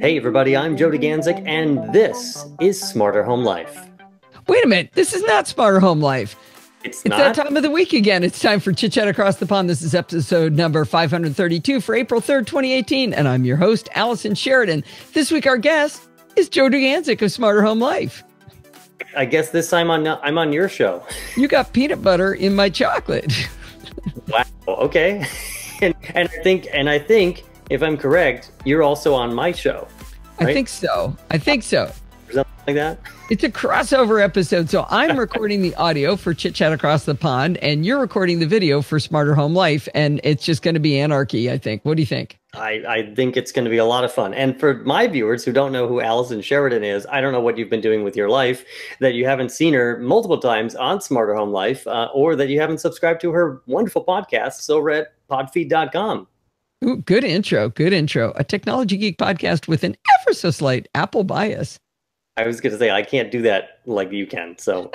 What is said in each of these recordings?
Hey everybody, I'm Joe DeGanzik, and this is Smarter Home Life. Wait a minute, this is not Smarter Home Life. It's It's not? that time of the week again. It's time for Chit Chat Across the Pond. This is episode number 532 for April 3rd, 2018, and I'm your host, Allison Sheridan. This week, our guest is Joe DeGanzik of Smarter Home Life. I guess this time I'm on your show. You got peanut butter in my chocolate. Wow, okay. And I think, if I'm correct, you're also on my show, right? I think so. Or something like that? It's a crossover episode. So I'm recording the audio for Chit Chat Across the Pond, and you're recording the video for Smarter Home Life, and it's just going to be anarchy, I think. What do you think? I think it's going to be a lot of fun. And for my viewers who don't know who Allison Sheridan is, I don't know what you've been doing with your life, that you haven't seen her multiple times on Smarter Home Life, or that you haven't subscribed to her wonderful podcast over at podfeed.com. Ooh, good intro. Good intro. A Technology Geek podcast with an ever so slight Apple bias. I was going to say, I can't do that like you can. So,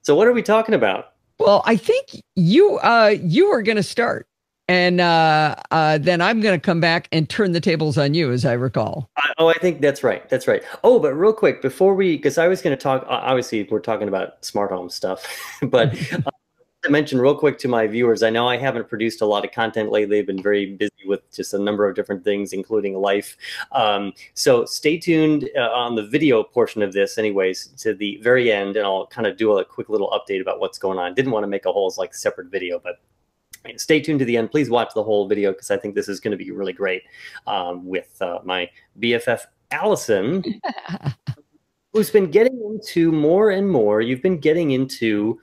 so what are we talking about? Well, I think you are going to start, and then I'm going to come back and turn the tables on you, as I recall. I think that's right. That's right. Oh, but real quick, before because I was going to talk, obviously we're talking about smart home stuff, but to mention real quick to my viewers, I know I haven't produced a lot of content lately. I've been very busy with just a number of different things, including life. So stay tuned on the video portion of this anyways to the very end, and I'll kind of do a quick little update about what's going on. Didn't want to make a whole like separate video, but stay tuned to the end. Please watch the whole video because I think this is going to be really great with my BFF, Allison, who's been getting into more and more. You've been getting into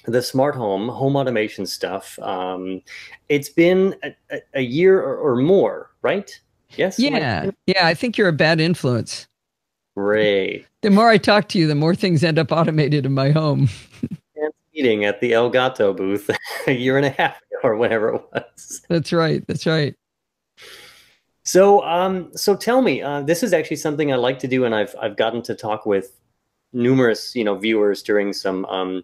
the smart home automation stuff. It's been a year or more, right? Yes? Yeah. I think you're a bad influence. Great. The more I talk to you, the more things end up automated in my home. Meeting at the El Gato booth a year and a half ago or whatever it was. That's right. That's right. So, so tell me, this is actually something I like to do, and I've gotten to talk with numerous, viewers during some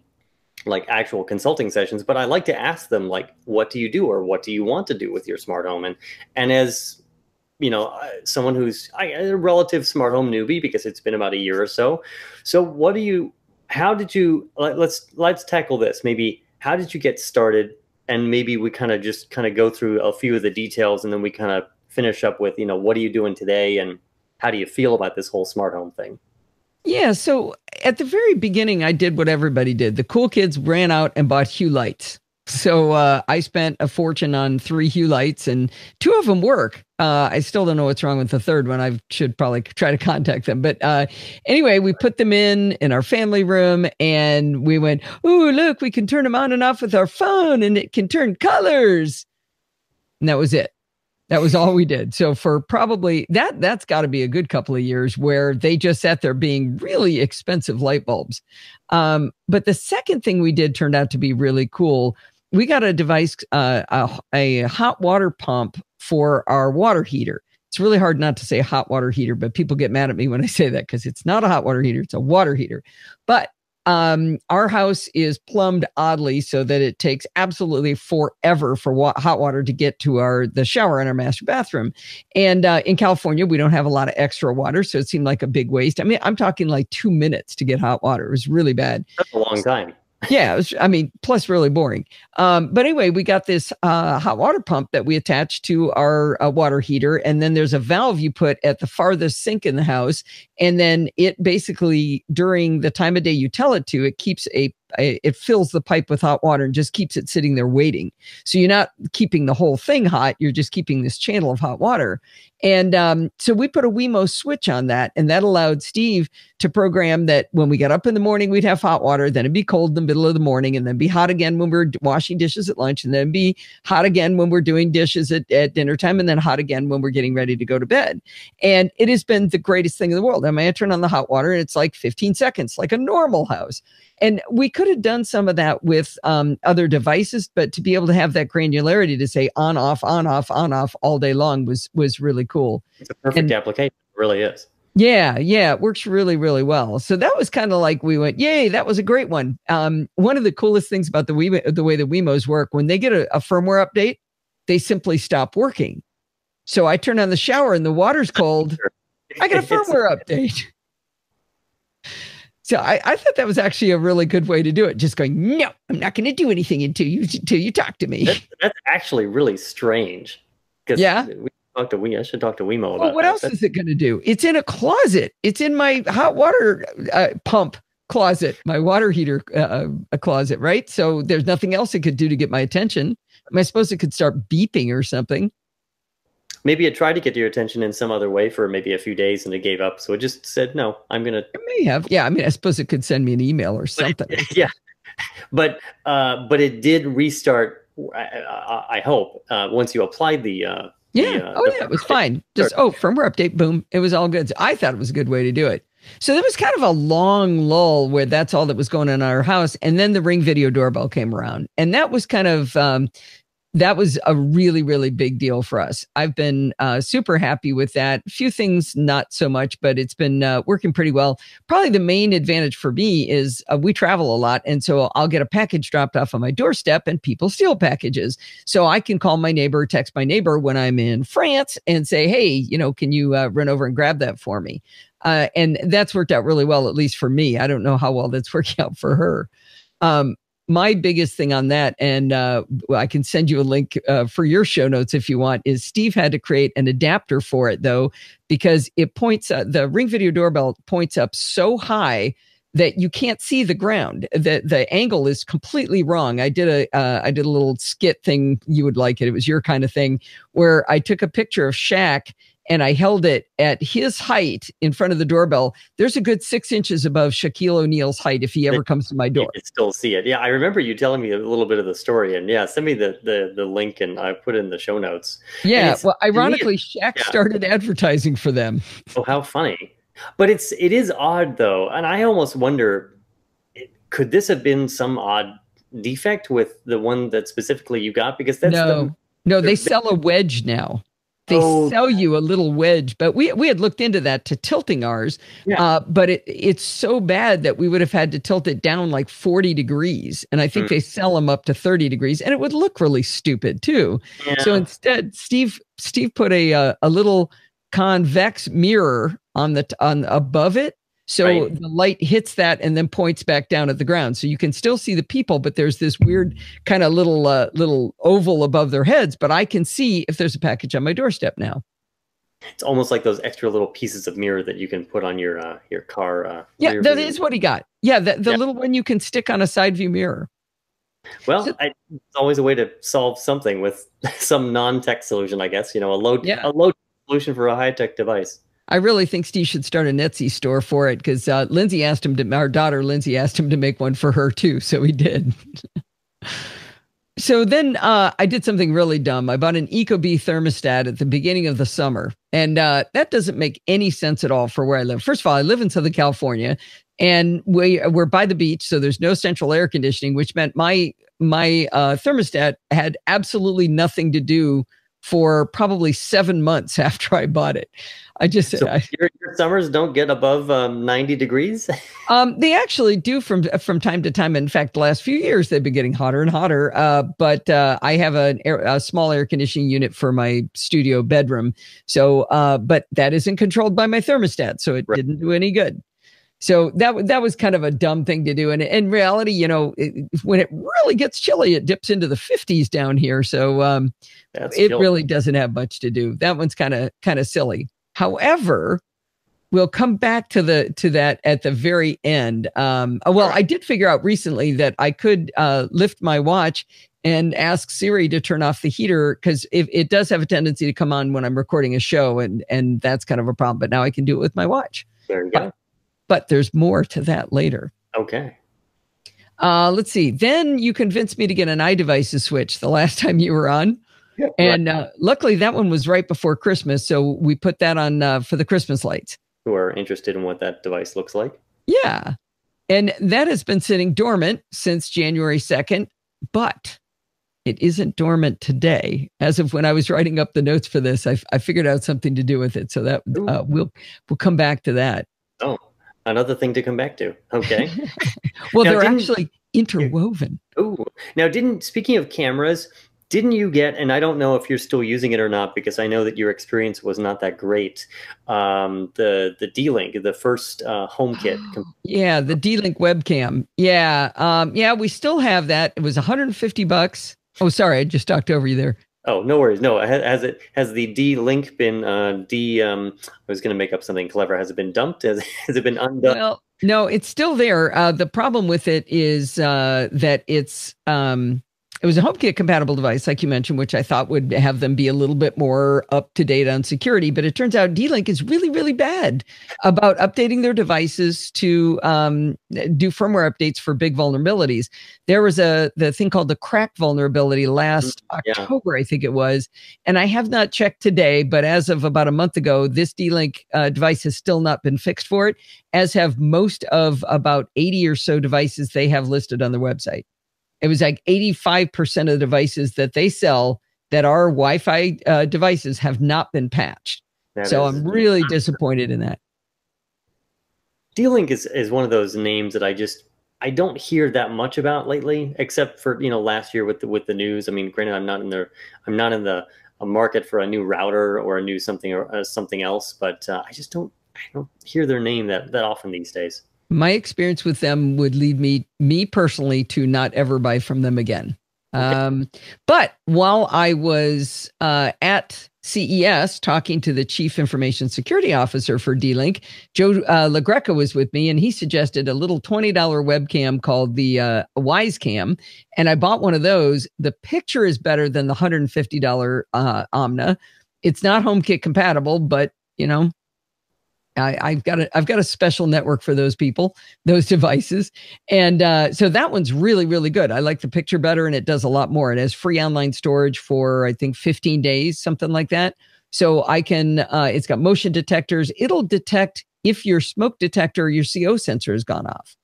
like actual consulting sessions, but I like to ask them, like, what do you do, or what do you want to do with your smart home? And as someone who's a relative smart home newbie, because it's been about a year or so. So how did you, let's tackle this. Maybe how did you get started? And maybe we kind of go through a few of the details, and then we kind of finish up with, what are you doing today? And how do you feel about this whole smart home thing? Yeah, so at the very beginning, I did what everybody did. The cool kids ran out and bought Hue lights. So I spent a fortune on 3 Hue lights, and 2 of them work. I still don't know what's wrong with the third one. I should probably try to contact them. But anyway, we put them in our family room, and we went, "Ooh, look, we can turn them on and off with our phone, and it can turn colors." And that was it. That was all we did. So for probably that's got to be a good couple of years where they just sat there being really expensive light bulbs. But the second thing we did turned out to be really cool. We got a device, a hot water pump for our water heater. It's really hard not to say hot water heater, but people get mad at me when I say that because it's not a hot water heater. It's a water heater. But our house is plumbed oddly so that it takes absolutely forever for hot water to get to the shower in our master bathroom. And in California, we don't have a lot of extra water, so it seemed like a big waste. I mean, I'm talking like 2 minutes to get hot water. It was really bad. That's a long time. Yeah, plus really boring. But anyway, we got this hot water pump that we attached to our water heater. And then there's a valve you put at the farthest sink in the house. And then it basically, during the time of day you tell it to, it keeps it fills the pipe with hot water and just keeps it sitting there waiting. So you're not keeping the whole thing hot. You're just keeping this channel of hot water. And so we put a Wemo switch on that, and that allowed Steve to program that when we got up in the morning, we'd have hot water, then it'd be cold in the middle of the morning, and then be hot again when we're washing dishes at lunch, and then be hot again when we're doing dishes at dinner time, and then hot again when we're getting ready to go to bed. And it has been the greatest thing in the world. I mean, I turn on the hot water, and it's like 15 seconds, like a normal house. And we could have done some of that with other devices, but to be able to have that granularity to say on, off, on, off, on, off all day long was really cool. It's a perfect application. It really is. Yeah, it works really, really well. So that was kind of like we went, yay, that was a great one. One of the coolest things about the way the Wemos work, when they get a firmware update, they simply stop working. So I turn on the shower and the water's cold. I get a firmware update. So I thought that was actually a really good way to do it. Just going, no, I'm not going to do anything until you talk to me. That's actually really strange. Yeah. I should talk to Wemo about well, what else is it going to do? It's in a closet. It's in my hot water pump closet, my water heater closet, right? So there's nothing else it could do to get my attention. Am I supposed it could start beeping or something? Maybe it tried to get your attention in some other way for maybe a few days and it gave up. So it just said, no, I'm going to. It may have. Yeah. I mean, I suppose it could send me an email or something. Yeah. But it did restart, I hope, once you applied the. Yeah. It was fine. Just, firmware update. Boom. It was all good. So I thought it was a good way to do it. So there was kind of a long lull where that's all that was going on in our house. And then the Ring video doorbell came around. And that was kind of. That was a really, really big deal for us. I've been super happy with that. A few things, not so much, but it's been working pretty well. Probably the main advantage for me is we travel a lot. And so I'll get a package dropped off on my doorstep and people steal packages. So I can call my neighbor, text my neighbor when I'm in France and say, hey, can you run over and grab that for me? And that's worked out really well, at least for me. I don't know how well that's working out for her. My biggest thing on that, and I can send you a link for your show notes if you want, is Steve had to create an adapter for it, though, because it points, the Ring video doorbell points up so high that you can't see the ground. The angle is completely wrong. I did a little skit thing. You would like it. It was your kind of thing, where I took a picture of Shaq and I held it at his height in front of the doorbell. There's a good 6 inches above Shaquille O'Neal's height if he ever comes to my door. You can still see it. Yeah, I remember you telling me a little bit of the story. And yeah, send me the link and I put it in the show notes. Yeah, well, ironically, Shaq started advertising for them. Oh, how funny. But it is odd, though. And I almost wonder, could this have been some odd defect with the one that specifically you got? Because that's No, they sell a wedge now. They sell you a little wedge, but we had looked into that to tilting ours, but it's so bad that we would have had to tilt it down like 40 degrees. And I think they sell them up to 30 degrees and it would look really stupid too. Yeah. So instead, Steve put a little convex mirror on above it. So the light hits that and then points back down at the ground. So you can still see the people, but there's this weird kind of little oval above their heads. But I can see if there's a package on my doorstep now. It's almost like those extra little pieces of mirror that you can put on your car. Yeah, that is what he got. Yeah, the little one you can stick on a side view mirror. Well, it's always a way to solve something with some non-tech solution, I guess. A low solution for a high-tech device. I really think Steve should start a Etsy store for it because our daughter Lindsay asked him to make one for her too. So he did. So then I did something really dumb. I bought an Ecobee thermostat at the beginning of the summer. And that doesn't make any sense at all for where I live. First of all, I live in Southern California and we're by the beach. So there's no central air conditioning, which meant my thermostat had absolutely nothing to do for probably 7 months after I bought it. Your summers don't get above 90 degrees? They actually do from time to time. In fact, the last few years, they've been getting hotter and hotter. But I have a small air conditioning unit for my studio bedroom. So, but that isn't controlled by my thermostat. So it didn't do any good. So that was kind of a dumb thing to do. And in reality, when it really gets chilly, it dips into the 50s down here. So it really doesn't have much to do. That one's kind of silly. However, we'll come back to that at the very end. I did figure out recently that I could lift my watch and ask Siri to turn off the heater because it does have a tendency to come on when I'm recording a show, and that's kind of a problem. But now I can do it with my watch. There you go. But there's more to that later. Okay. Let's see. Then you convinced me to get an iDevices switch the last time you were on. And luckily that one was right before Christmas. So we put that on for the Christmas lights. Who are interested in what that device looks like. Yeah. And that has been sitting dormant since January 2nd, but it isn't dormant today. As of when I was writing up the notes for this, I figured out something to do with it. So that we'll come back to that. Oh, another thing to come back to. Okay. Well, they're actually interwoven. Oh, now speaking of cameras, Didn't you get, and I don't know if you're still using it or not, because I know that your experience was not that great. The D-Link, the first home kit. Yeah, the D-Link webcam. Yeah. Yeah, we still have that. It was $150. Oh, sorry, I just talked over you there. Oh, no worries. No, has the D-Link been I was going to make up something clever. Has it been dumped? Has it been undone? Well, no, it's still there. The problem with it is that it was a HomeKit compatible device, like you mentioned, which I thought would have them be a little bit more up to date on security. But it turns out D-Link is really, really bad about updating their devices to do firmware updates for big vulnerabilities. There was the thing called the crack vulnerability last October, I think it was. And I have not checked today, but as of about a month ago, this D-Link device has still not been fixed for it, as have most of about 80 or so devices they have listed on their website. It was like 85% of the devices that they sell that are Wi-Fi devices have not been patched. So I'm really disappointed in that. D-Link is one of those names that I don't hear that much about lately, except for, last year with the news. I mean, granted, I'm not in the a market for a new router or a new something or something else, but I don't hear their name that often these days. My experience with them would lead me personally to not ever buy from them again. Okay. But while I was at CES talking to the chief information security officer for D-Link, Joe LaGreca was with me, and he suggested a little $20 webcam called the Wise Cam. And I bought one of those. The picture is better than the $150 Omna. It's not HomeKit compatible, but I've got a special network for those people, those devices. And so that one's really, really good. I like the picture better, and it does a lot more. It has free online storage for, I think, 15 days, something like that. So I can, it's got motion detectors. It'll detect if your smoke detector or your CO sensor has gone off.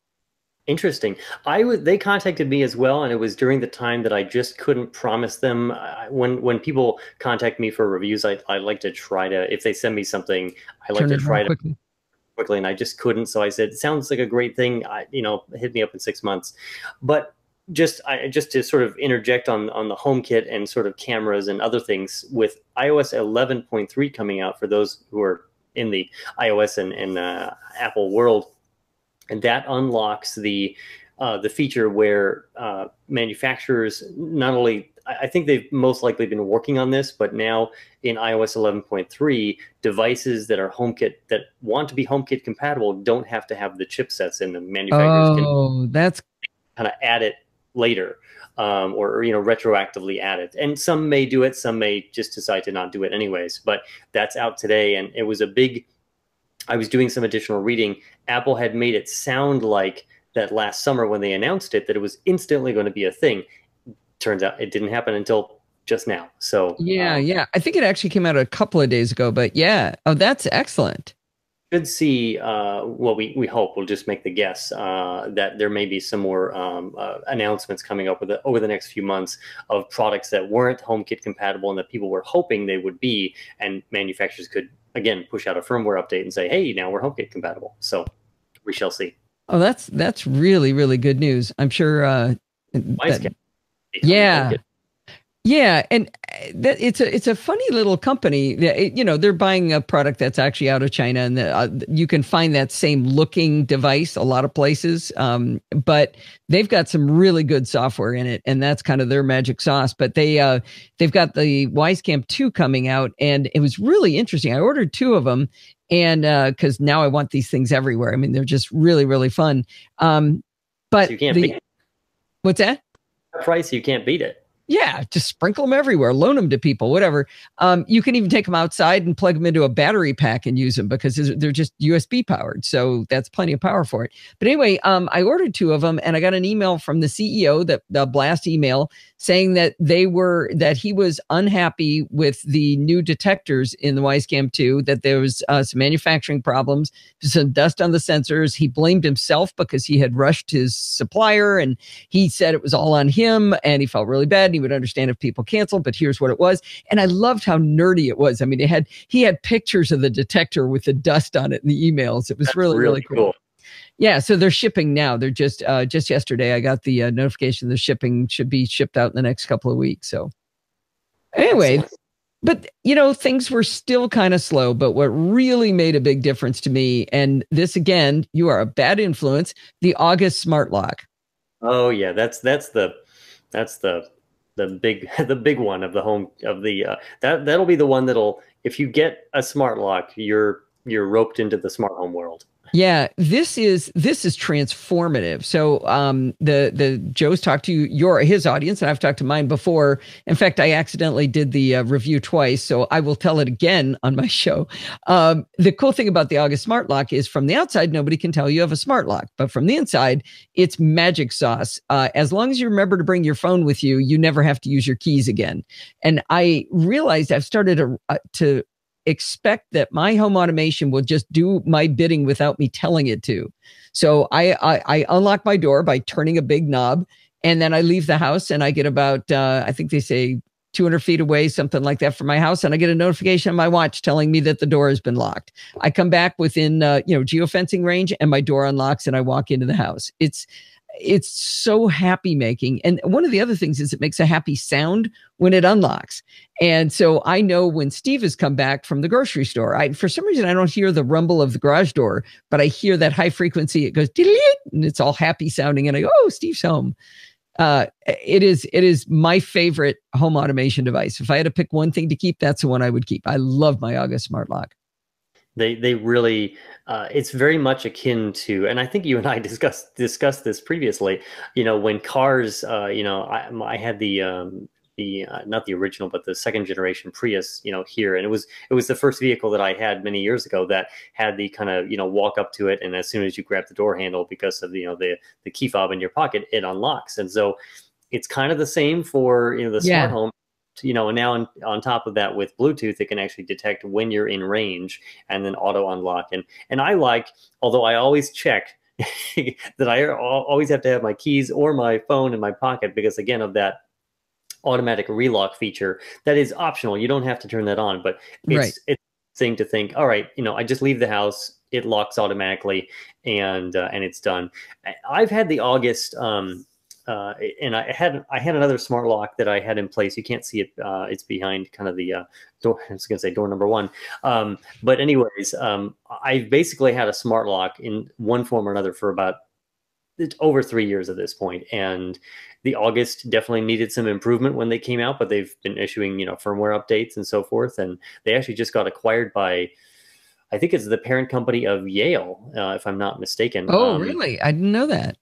Interesting. They contacted me as well, and it was during the time that I just couldn't promise them. When people contact me for reviews, I like to try to, if they send me something, I like to try to quickly, and I just couldn't. So I said, sounds like a great thing. Hit me up in 6 months. But just to sort of interject on the HomeKit and sort of cameras and other things, with iOS 11.3 coming out, for those who are in the iOS and Apple world. And that unlocks the feature where manufacturers not only, I think they've most likely been working on this, but now in iOS 11.3, devices that are HomeKit, that want to be HomeKit compatible, don't have to have the chipsets in them. Manufacturers that's kind of add it later, or retroactively add it. And some may do it, some may just decide to not do it anyways. But that's out today, and it was a big. I was doing some additional reading. Apple had made it sound like that last summer when they announced it, that it was instantly going to be a thing. Turns out it didn't happen until just now. So yeah. I think it actually came out a couple of days ago, but yeah. Oh, that's excellent. Should see, well, we hope, we'll just make the guess, that there may be some more announcements coming up over the next few months of products that weren't HomeKit compatible and that people were hoping they would be, and manufacturers could, again, push out a firmware update and say, hey, now we're HomeKit compatible. So we shall see. Oh, that's really, really good news. I'm sure. Yeah. Yeah, and it's a funny little company. They're buying a product that's actually out of China, and you can find that same looking device a lot of places. But they've got some really good software in it, and that's kind of their magic sauce. But they've got the Wisecam 2 coming out, and it was really interesting. I ordered 2 of them, and because now I want these things everywhere. I mean, they're just really, really fun. But so you can't beat it. What's that? Price, you can't beat it. Yeah, just sprinkle them everywhere, loan them to people, whatever. You can even take them outside and plug them into a battery pack and use them because they're just USB powered. So that's plenty of power for it. But anyway, I ordered 2 of them, and I got an email from the CEO, the blast email, saying that he was unhappy with the new detectors in the Wisecam 2, that there was some manufacturing problems, some dust on the sensors. He blamed himself because he had rushed his supplier, and he said it was all on him, and he felt really bad. He would understand if people canceled, but here's what it was. And I loved how nerdy it was. I mean, he had pictures of the detector with the dust on it in the emails. It was really cool. Yeah, so they're shipping now. They're just yesterday I got the notification the shipping should be shipped out in the next couple of weeks. So Anyway, Excellent. but things were still kind of slow. But what really made a big difference to me, and this again, you are a bad influence, the August smart lock. Oh yeah, that's the big the big one of the home of the that'll be the one that'll, if you get a smart lock, you're roped into the smart home world. Yeah, this is transformative. So the Joe's talked to his audience, and I've talked to mine before. In fact, I accidentally did the review twice, so I will tell it again on my show. The cool thing about the August Smart Lock is from the outside, nobody can tell you have a smart lock, but from the inside, it's magic sauce. As long as you remember to bring your phone with you, you never have to use your keys again. And I realized I've started to expect that my home automation will just do my bidding without me telling it to. So I unlock my door by turning a big knob, and then I leave the house, and I get about I think they say 200 feet away, something like that, from my house, and I get a notification on my watch telling me that the door has been locked. I come back within geofencing range, and my door unlocks, and I walk into the house. It's so happy making. And one of the other things is it makes a happy sound when it unlocks. And so I know when Steve has come back from the grocery store, for some reason, I don't hear the rumble of the garage door, but I hear that high frequency. It goes, and it's all happy sounding. And I go, oh, Steve's home. It is my favorite home automation device. If I had to pick one thing to keep, that's the one I would keep. I love my August Smart Lock. They really, it's very much akin to, and I think you and I discussed this previously. When cars, I had the not the original, but the second generation Prius, here, and it was the first vehicle that I had many years ago that had the kind of walk up to it, and as soon as you grab the door handle, because of the key fob in your pocket, it unlocks, and so it's kind of the same for the smart home. And now on top of that, with Bluetooth, it can actually detect when you're in range and then auto unlock. And I like, although I always check that I always have to have my keys or my phone in my pocket, because again of that automatic relock feature that is optional. You don't have to turn that on, but it's a thing to think, all right, I just leave the house, it locks automatically, and it's done. I've had the August and I had another smart lock that I had in place. You can't see it. It's behind kind of the door. I was going to say door number one. But anyways, I basically had a smart lock in one form or another for about over 3 years at this point. And the August definitely needed some improvement when they came out, but they've been issuing, firmware updates and so forth. And they actually just got acquired by, I think it's the parent company of Yale, if I'm not mistaken. Oh, really? I didn't know that.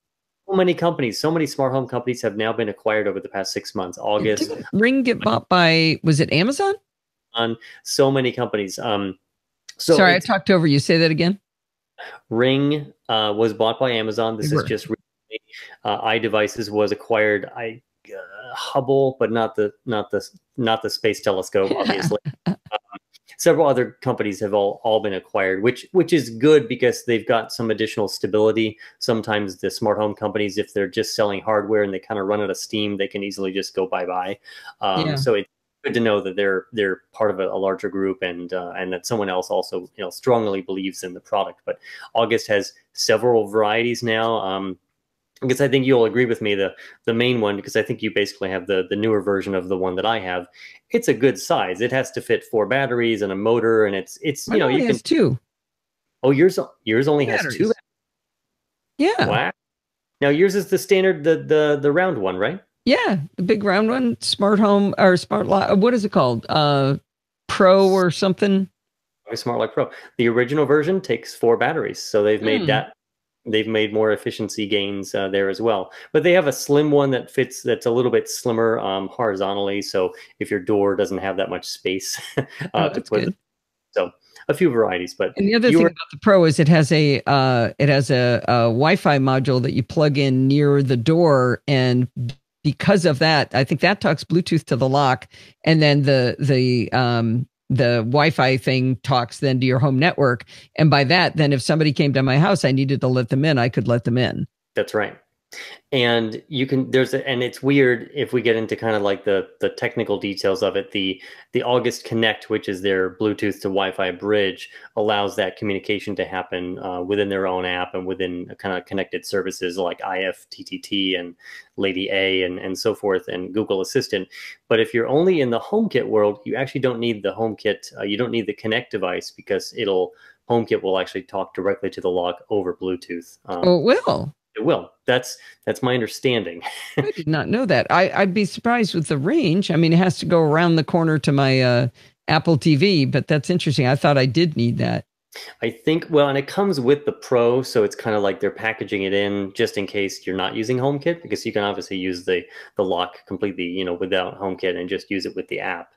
So many companies, so many smart home companies have now been acquired over the past 6 months. August. Didn't Ring get bought by, was it Amazon? On so many companies. Sorry, I talked over you. Say that again. Ring was bought by Amazon. This is just recently. iDevices was acquired. Hubble, but not the space telescope, obviously. Several other companies have all been acquired, which is good because they've got some additional stability. Sometimes the smart home companies, if they're just selling hardware and they kind of run out of steam, they can easily just go bye-bye. So it's good to know that they're part of a larger group, and that someone else also strongly believes in the product. But August has several varieties now. Because I think you'll agree with me, the main one, because I think you basically have the newer version of the one that I have. It's a good size. It has to fit 4 batteries and a motor, and it's you can has 2. Oh, yours only has 2. Yeah. Wow. Now yours is the standard, the round one, right? Yeah, the big round one, smart home or smart lock. What is it called? Pro or something? Smart Lock Pro. The original version takes 4 batteries, so they've made that. They've made more efficiency gains there as well. But they have a slim one that fits, that's a little bit slimmer horizontally. So if your door doesn't have that much space to put it. So a few varieties. But and the other thing about the Pro is it has a Wi-Fi module that you plug in near the door, and because of that, I think that talks Bluetooth to the lock, and then the Wi-Fi thing talks then to your home network. And by that, then if somebody came to my house, I needed to let them in, I could let them in. That's right. And you can and it's weird if we get into kind of like the technical details of it. The August Connect, which is their Bluetooth to Wi-Fi bridge, allows that communication to happen within their own app and within kind of connected services like IFTTT and Lady A and so forth, and Google Assistant. But if you're only in the HomeKit world, you actually don't need the HomeKit. You don't need the Connect device, because HomeKit will actually talk directly to the lock over Bluetooth. Oh, it will. It will. That's my understanding. I did not know that. I'd be surprised with the range. I mean, it has to go around the corner to my Apple TV, but that's interesting. I thought I did need that. I think, well, and it comes with the Pro, so it's kind of like they're packaging it in just in case you're not using HomeKit, because you can obviously use the lock completely, without HomeKit and just use it with the app.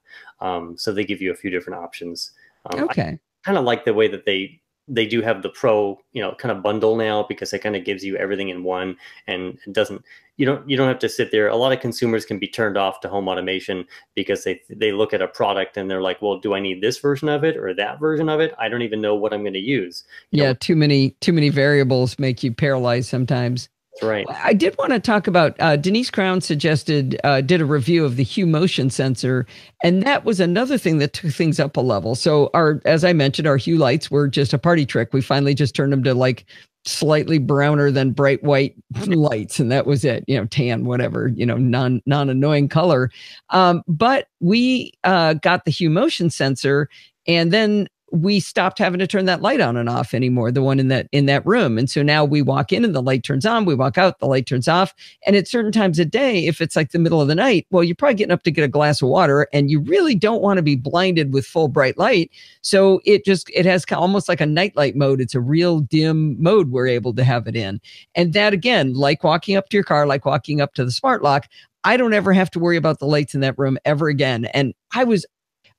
So they give you a few different options. Okay. I kind of like the way that they do have the Pro, kind of bundle now, because it kind of gives you everything in one, and it doesn't, you don't have to sit there. A lot of consumers can be turned off to home automation because they look at a product and they're like, well, do I need this version of it or that version of it? I don't even know what I'm going to use. Yeah, too many variables make you paralyzed sometimes. Right. I did want to talk about Denise Crown did a review of the Hue motion sensor, and that was another thing that took things up a level. So as I mentioned, our Hue lights were just a party trick. We finally just turned them to like slightly browner than bright white lights, and that was it. Tan, whatever, non-annoying color. But we got the Hue motion sensor, and then we stopped having to turn that light on and off anymore, the one in that room. And so now we walk in and the light turns on, we walk out, the light turns off. And at certain times of day, if it's like the middle of the night, well, you're probably getting up to get a glass of water and you really don't want to be blinded with full bright light. So it has almost like a nightlight mode. It's a real dim mode we're able to have it in. And that, again, like walking up to your car, like walking up to the smart lock, I don't ever have to worry about the lights in that room ever again. And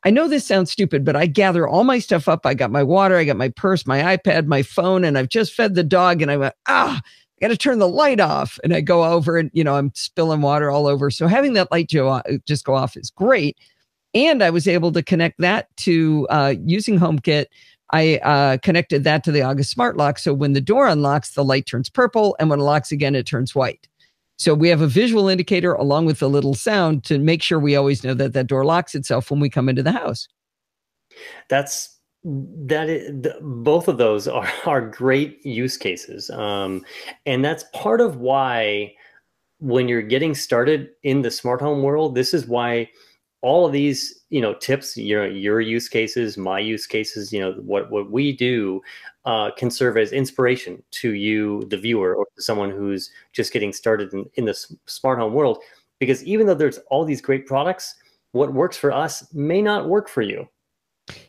I know this sounds stupid, but I gather all my stuff up. I got my water, I got my purse, my iPad, my phone, and I've just fed the dog. And I went, I got to turn the light off. And I go over and, I'm spilling water all over. So having that light just go off is great. And I was able to connect that to using HomeKit. I connected that to the August Smart Lock. So when the door unlocks, the light turns purple. And when it locks again, it turns white. So we have a visual indicator along with the little sound to make sure we always know that door locks itself when we come into the house. Both of those are great use cases. And that's part of why when you're getting started in the smart home world, this is why all of these, tips, your use cases, my use cases, what we do can serve as inspiration to you, the viewer, or to someone who's just getting started in the smart home world. Because even though there's all these great products, what works for us may not work for you.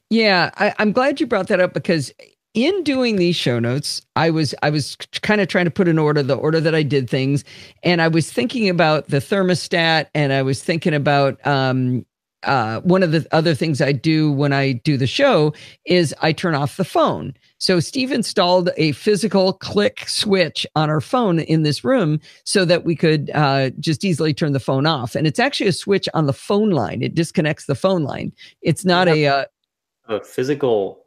Yeah, I'm glad you brought that up, because in doing these show notes, I was kind of trying to put in order the order that I did things, and I was thinking about the thermostat, and I was thinking about one of the other things I do when I do the show is I turn off the phone. So Steve installed a physical click switch on our phone in this room so that we could just easily turn the phone off. And it's actually a switch on the phone line. It disconnects the phone line. It's not a physical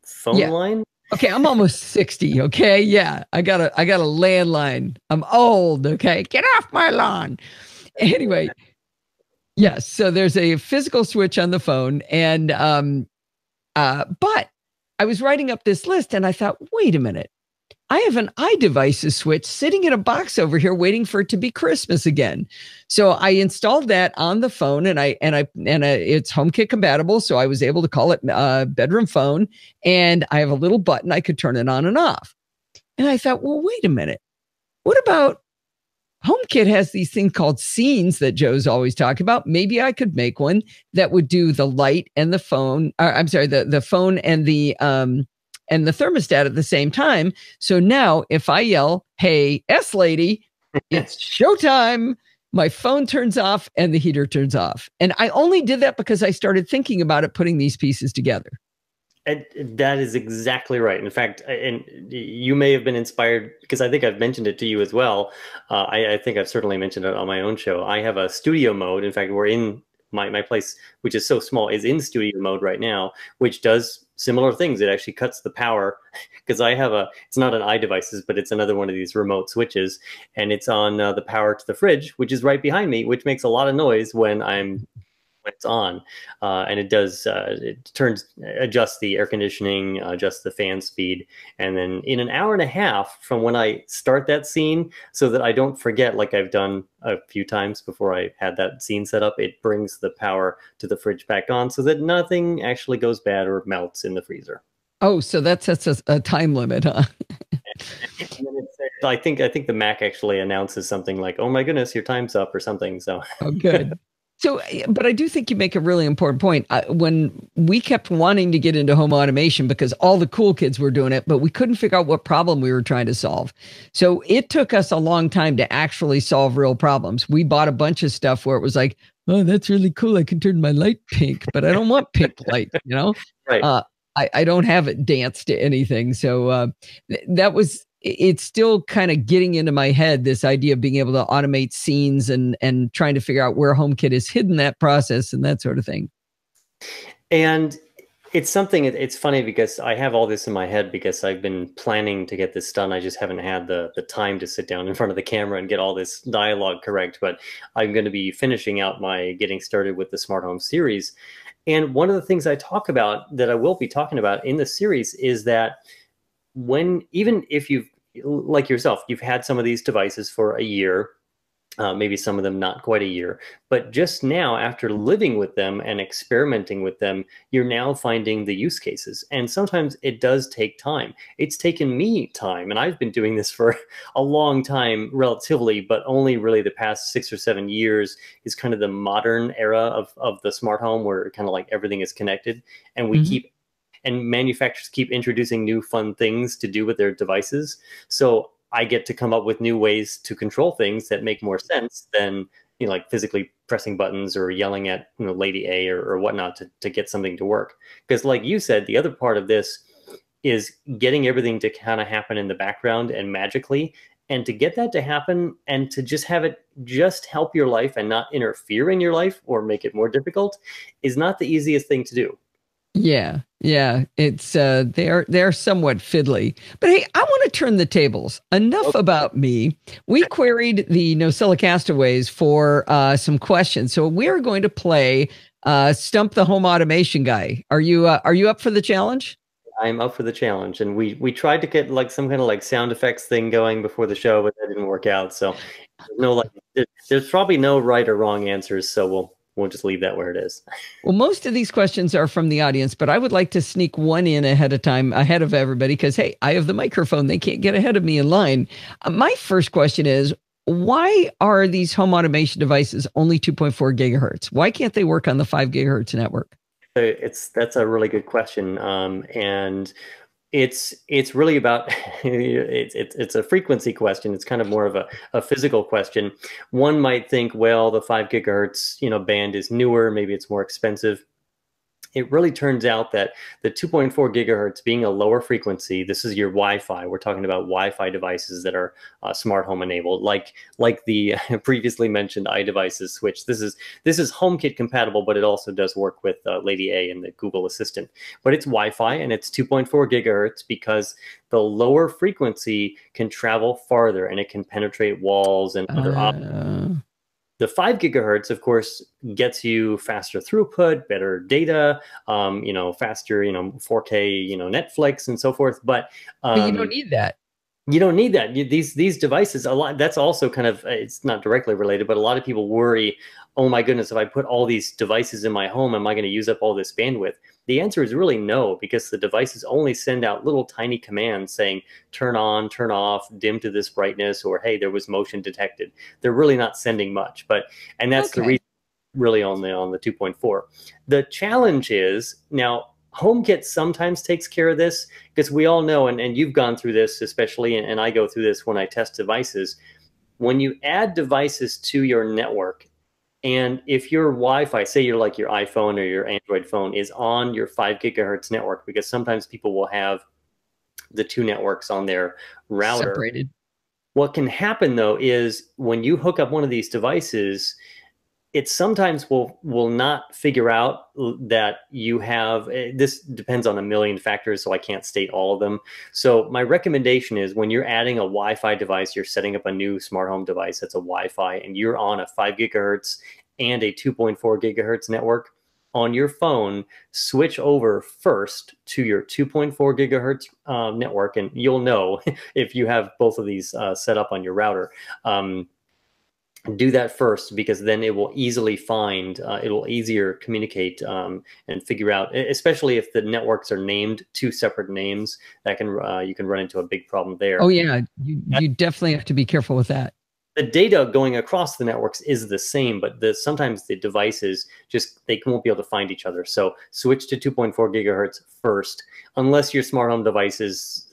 phone line. Okay, I'm almost 60. Okay, yeah, I got a landline. I'm old. Okay, get off my lawn. Anyway, yes. So there's a physical switch on the phone, and but I was writing up this list, and I thought, wait a minute. I have an iDevices switch sitting in a box over here waiting for it to be Christmas again. So I installed that on the phone, and it's HomeKit compatible. So I was able to call it bedroom phone, and I have a little button I could turn it on and off. And I thought, well, wait a minute. What about HomeKit has these things called scenes that Joe's always talking about. Maybe I could make one that would do the light and the phone. I'm sorry, the phone and the thermostat at the same time. So now if I yell, "Hey, S lady, it's showtime," my phone turns off and the heater turns off. And I only did that because I started thinking about it, putting these pieces together. And that is exactly right. In fact, and you may have been inspired because I think I've mentioned it to you as well. I think I've certainly mentioned it on my own show. I have a studio mode. In fact, we're in my place, which is so small, is in studio mode right now, which does similar things. It actually cuts the power because I have it's not an iDevices, but it's another one of these remote switches, and it's on the power to the fridge, which is right behind me, which makes a lot of noise when it's on, and it does adjusts the air conditioning, adjusts the fan speed, and then in an hour and a half from when I start that scene, so that I don't forget, like I've done a few times before I had that scene set up, it brings the power to the fridge back on so that nothing actually goes bad or melts in the freezer. Oh, so that sets a time limit, huh? I think the Mac actually announces something like, "Oh my goodness, your time's up" or something. So Oh, good. So, but I do think you make a really important point. When we kept wanting to get into home automation because all the cool kids were doing it, but we couldn't figure out what problem we were trying to solve. So it took us a long time to actually solve real problems. We bought a bunch of stuff where it was like, oh, that's really cool. I can turn my light pink, but I don't want pink light, you know? right. I don't have it dance to anything. So that was it's still kind of getting into my head, this idea of being able to automate scenes and trying to figure out where HomeKit is hidden that process and that sort of thing. And it's something, it's funny because I have all this in my head because I've been planning to get this done. I just haven't had the time to sit down in front of the camera and get all this dialogue correct. But I'm going to be finishing out my getting started with the smart home series. And one of the things I talk about that I will be talking about in the series is that even if you've, like yourself, you've had some of these devices for a year, maybe some of them not quite a year, but just now, after living with them and experimenting with them, you're now finding the use cases. And sometimes it does take time. It's taken me time, and I've been doing this for a long time relatively, but only really the past 6 or 7 years is kind of the modern era of the smart home, where kind of like everything is connected, and manufacturers keep introducing new fun things to do with their devices. So I get to come up with new ways to control things that make more sense than, like physically pressing buttons or yelling at, Lady A or whatnot to get something to work. Because like you said, the other part of this is getting everything to kind of happen in the background and magically. And to get that to happen and to just have it just help your life and not interfere in your life or make it more difficult is not the easiest thing to do. Yeah, yeah, it's they're somewhat fiddly. But hey, I want to turn the tables. Enough about me. We queried the Nosilla castaways for some questions, so we're going to play Stump the Home Automation Guy. Are you up for the challenge? I'm up for the challenge, and we tried to get like some kind of like sound effects thing going before the show, but that didn't work out. So there's probably no right or wrong answers. So we'll just leave that where it is. Well, most of these questions are from the audience, but I would like to sneak one in ahead of time, ahead of everybody, because, hey, I have the microphone. They can't get ahead of me in line. My first question is, why are these home automation devices only 2.4 gigahertz? Why can't they work on the 5 gigahertz network? That's a really good question. And it's really about it's a frequency question. It's kind of more of a physical question. One might think, well, the 5 gigahertz band is newer, maybe it's more expensive. It really turns out that the 2.4 gigahertz being a lower frequency, this is your Wi-Fi. We're talking about Wi-Fi devices that are smart home enabled, like the previously mentioned iDevices switch. This is HomeKit compatible, but it also does work with Lady A and the Google Assistant. But it's Wi-Fi and it's 2.4 gigahertz because the lower frequency can travel farther and it can penetrate walls and other objects. The 5 gigahertz, of course, gets you faster throughput, better data, faster, 4K, Netflix and so forth. But you don't need that. You don't need that. These devices, a lot. That's also kind of, it's not directly related, but a lot of people worry, oh my goodness, if I put all these devices in my home, am I going to use up all this bandwidth? The answer is really no, because the devices only send out little tiny commands saying turn on, turn off, dim to this brightness, or hey, there was motion detected. They're really not sending much, and that's the reason really on the 2.4. The challenge is now HomeKit sometimes takes care of this, because we all know, and you've gone through this especially, and I go through this when I test devices. When you add devices to your network, and if your Wi-Fi, say your iPhone or your Android phone is on your 5 gigahertz network, because sometimes people will have the two networks on their router. Separated. What can happen though is when you hook up one of these devices, it sometimes will not figure out that you have, this depends on a million factors, so I can't state all of them. So my recommendation is when you're adding a Wi-Fi device, you're setting up a new smart home device that's a Wi-Fi, and you're on a 5 gigahertz and a 2.4 gigahertz network on your phone, switch over first to your 2.4 gigahertz network, and you'll know if you have both of these set up on your router. Do that first, because then it will easily find, it will easier communicate and figure out, especially if the networks are named two separate names, that can you can run into a big problem there. Oh yeah, you definitely have to be careful with that. The data going across the networks is the same, but sometimes the devices just, they won't be able to find each other. So switch to 2.4 gigahertz first, unless your smart home device is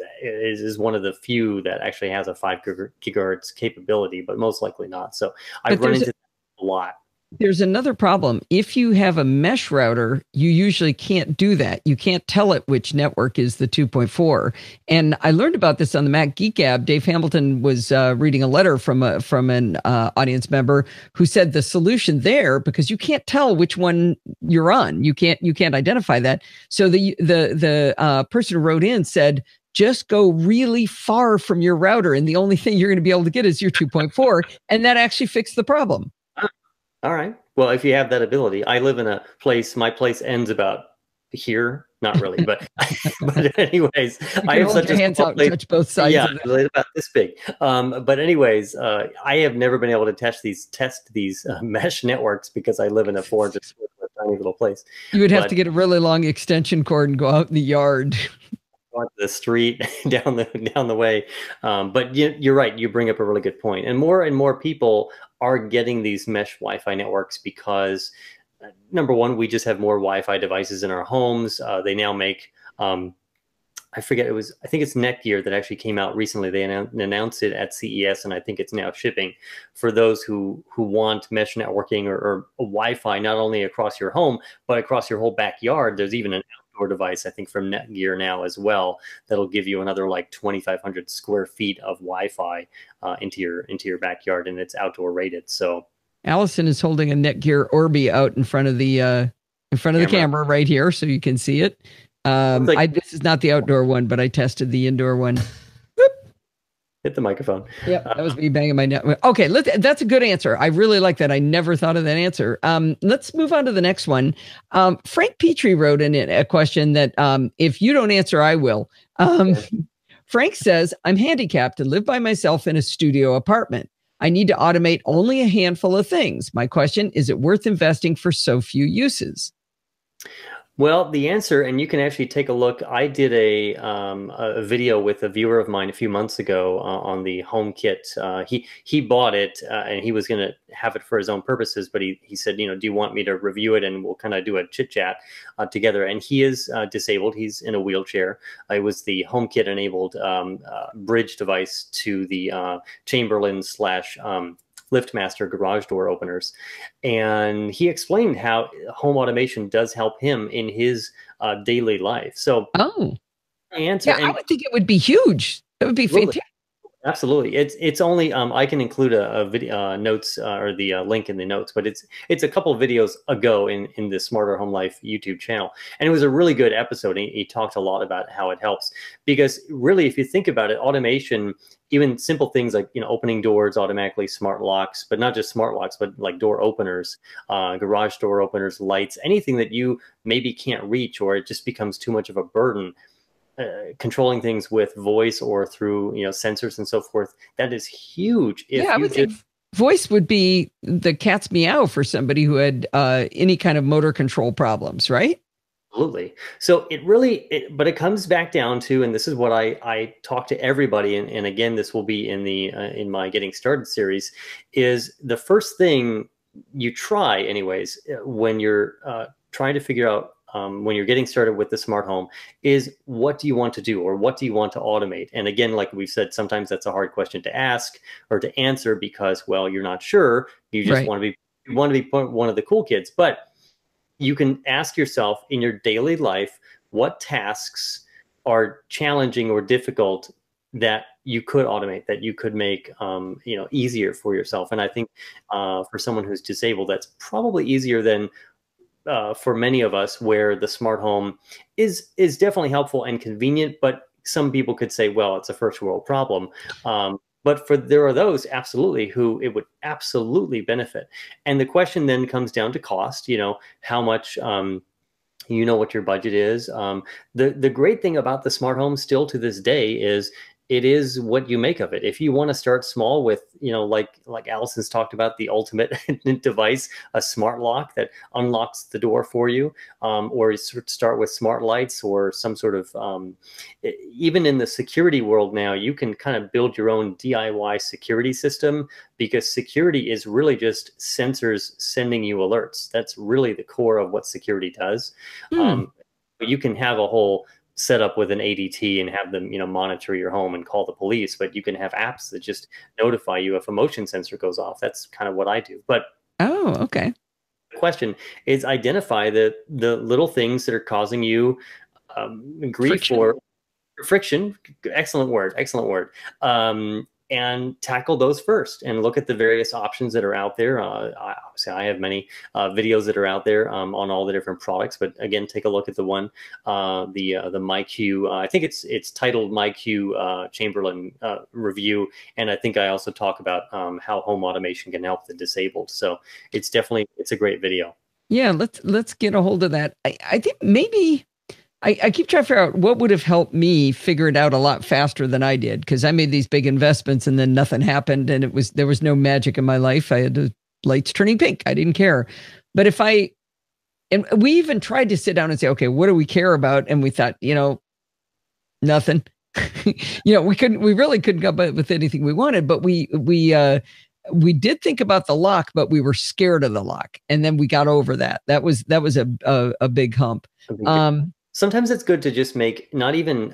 one of the few that actually has a 5 gigahertz capability, but most likely not. So I've run into that a lot. There's another problem. If you have a mesh router, you usually can't do that. You can't tell it which network is the 2.4. And I learned about this on the Mac Geek Gab. Dave Hamilton was reading a letter from an audience member who said the solution there, because you can't tell which one you're on, you can't identify that. So the person who wrote in said, just go really far from your router, and the only thing you're going to be able to get is your 2.4, and that actually fixed the problem. All right. Well, if you have that ability, I live in a place, my place ends about here. Not really, but but anyways, I have such a hands out and touch both sides. Yeah, about this big. But anyways, I have never been able to test these mesh networks because I live in a 400 square foot tiny little place. You would have to get a really long extension cord and go out in the yard. On the street down the way. But you're right. You bring up a really good point. And more people are getting these mesh Wi-Fi networks because, number one, we just have more Wi-Fi devices in our homes. They now make, I forget, I think it's Netgear that actually came out recently. They announced it at CES, and I think it's now shipping for those who want mesh networking or a Wi-Fi, not only across your home, but across your whole backyard. There's even an outdoor device, I think, from Netgear now as well, that'll give you another like 2,500 square feet of Wi-Fi into your backyard, and it's outdoor rated. So Allison is holding a Netgear Orbi out in front of the camera right here, so you can see it. This is not the outdoor one, but I tested the indoor one. Hit the microphone. Yeah, that was me banging my net. Okay, that's a good answer. I really like that. I never thought of that answer. Let's move on to the next one. Frank Petrie wrote in a question that if you don't answer, I will. Frank says, I'm handicapped and live by myself in a studio apartment. I need to automate only a handful of things. My question, is it worth investing for so few uses? Well, the answer, and you can actually take a look. I did a video with a viewer of mine a few months ago on the HomeKit. He bought it and he was going to have it for his own purposes, but he said, do you want me to review it, and we'll kind of do a chit chat together. And he is disabled. He's in a wheelchair. It was the HomeKit enabled bridge device to the Chamberlain / LiftMaster garage door openers. And he explained how home automation does help him in his daily life. So, answer. I would think it would be huge. That would be fantastic. Absolutely. It's only I can include a video notes or the link in the notes, but it's a couple of videos ago in the Smarter Home Life YouTube channel, and it was a really good episode. He talked a lot about how it helps, because really, if you think about it, automation, even simple things like opening doors automatically, smart locks, but not just smart locks, but like door openers, garage door openers, lights, anything that you maybe can't reach, or it just becomes too much of a burden. Controlling things with voice or through sensors and so forth, that is huge. I would think voice would be the cat's meow for somebody who had any kind of motor control problems, right? Absolutely. So but it comes back down to, and this is what I talk to everybody, and again, this will be in my Getting Started series, is the first thing you try anyways when you're trying to figure out when you're getting started with the smart home is, what do you want to do, or what do you want to automate? And again, like we've said, sometimes that's a hard question to ask or to answer because, well, you're not sure. You just want to be one of the cool kids. But you can ask yourself in your daily life, what tasks are challenging or difficult that you could automate, that you could make easier for yourself. And I think for someone who's disabled, that's probably easier than for many of us, where the smart home is definitely helpful and convenient, but some people could say, well, it's a first world problem. But there are those absolutely who it would absolutely benefit. And the question then comes down to cost, how much, what your budget is. The great thing about the smart home still to this day is it is what you make of it. If you want to start small with, like Allison's talked about, the ultimate device, a smart lock that unlocks the door for you, or you start with smart lights or some sort of, even in the security world now, you can kind of build your own DIY security system, because security is really just sensors sending you alerts. That's really the core of what security does. You can have a whole setup with an ADT and have them, monitor your home and call the police, but you can have apps that just notify you if a motion sensor goes off. That's kind of what I do. But okay. The question is identify the little things that are causing you grief or friction. Excellent word. And tackle those first, and look at the various options that are out there. Obviously, I have many videos that are out there on all the different products. But again, take a look at the one, the MyQ. I think it's titled MyQ Chamberlain review, and I think I also talk about how home automation can help the disabled. So it's a great video. Yeah, let's get a hold of that. I think maybe. I keep trying to figure out what would have helped me figure it out a lot faster than I did, because I made these big investments and then nothing happened, and there was no magic in my life. I had the lights turning pink. I didn't care. But and we even tried to sit down and say, okay, what do we care about? And we thought, nothing. We really couldn't come up with anything we wanted, but we did think about the lock, but we were scared of the lock. And then we got over that. That was a big hump. Sometimes it's good to just make, not even,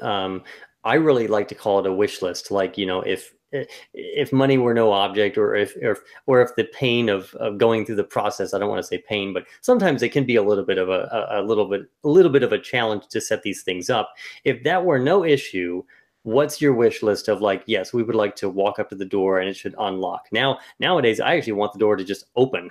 I really like to call it a wish list. Like, if money were no object, or if the pain of going through the process, I don't want to say pain, but sometimes it can be a little bit of a little bit of a challenge to set these things up. If that were no issue, what's your wish list of, like, yes, we would like to walk up to the door and it should unlock. Nowadays, I actually want the door to just open.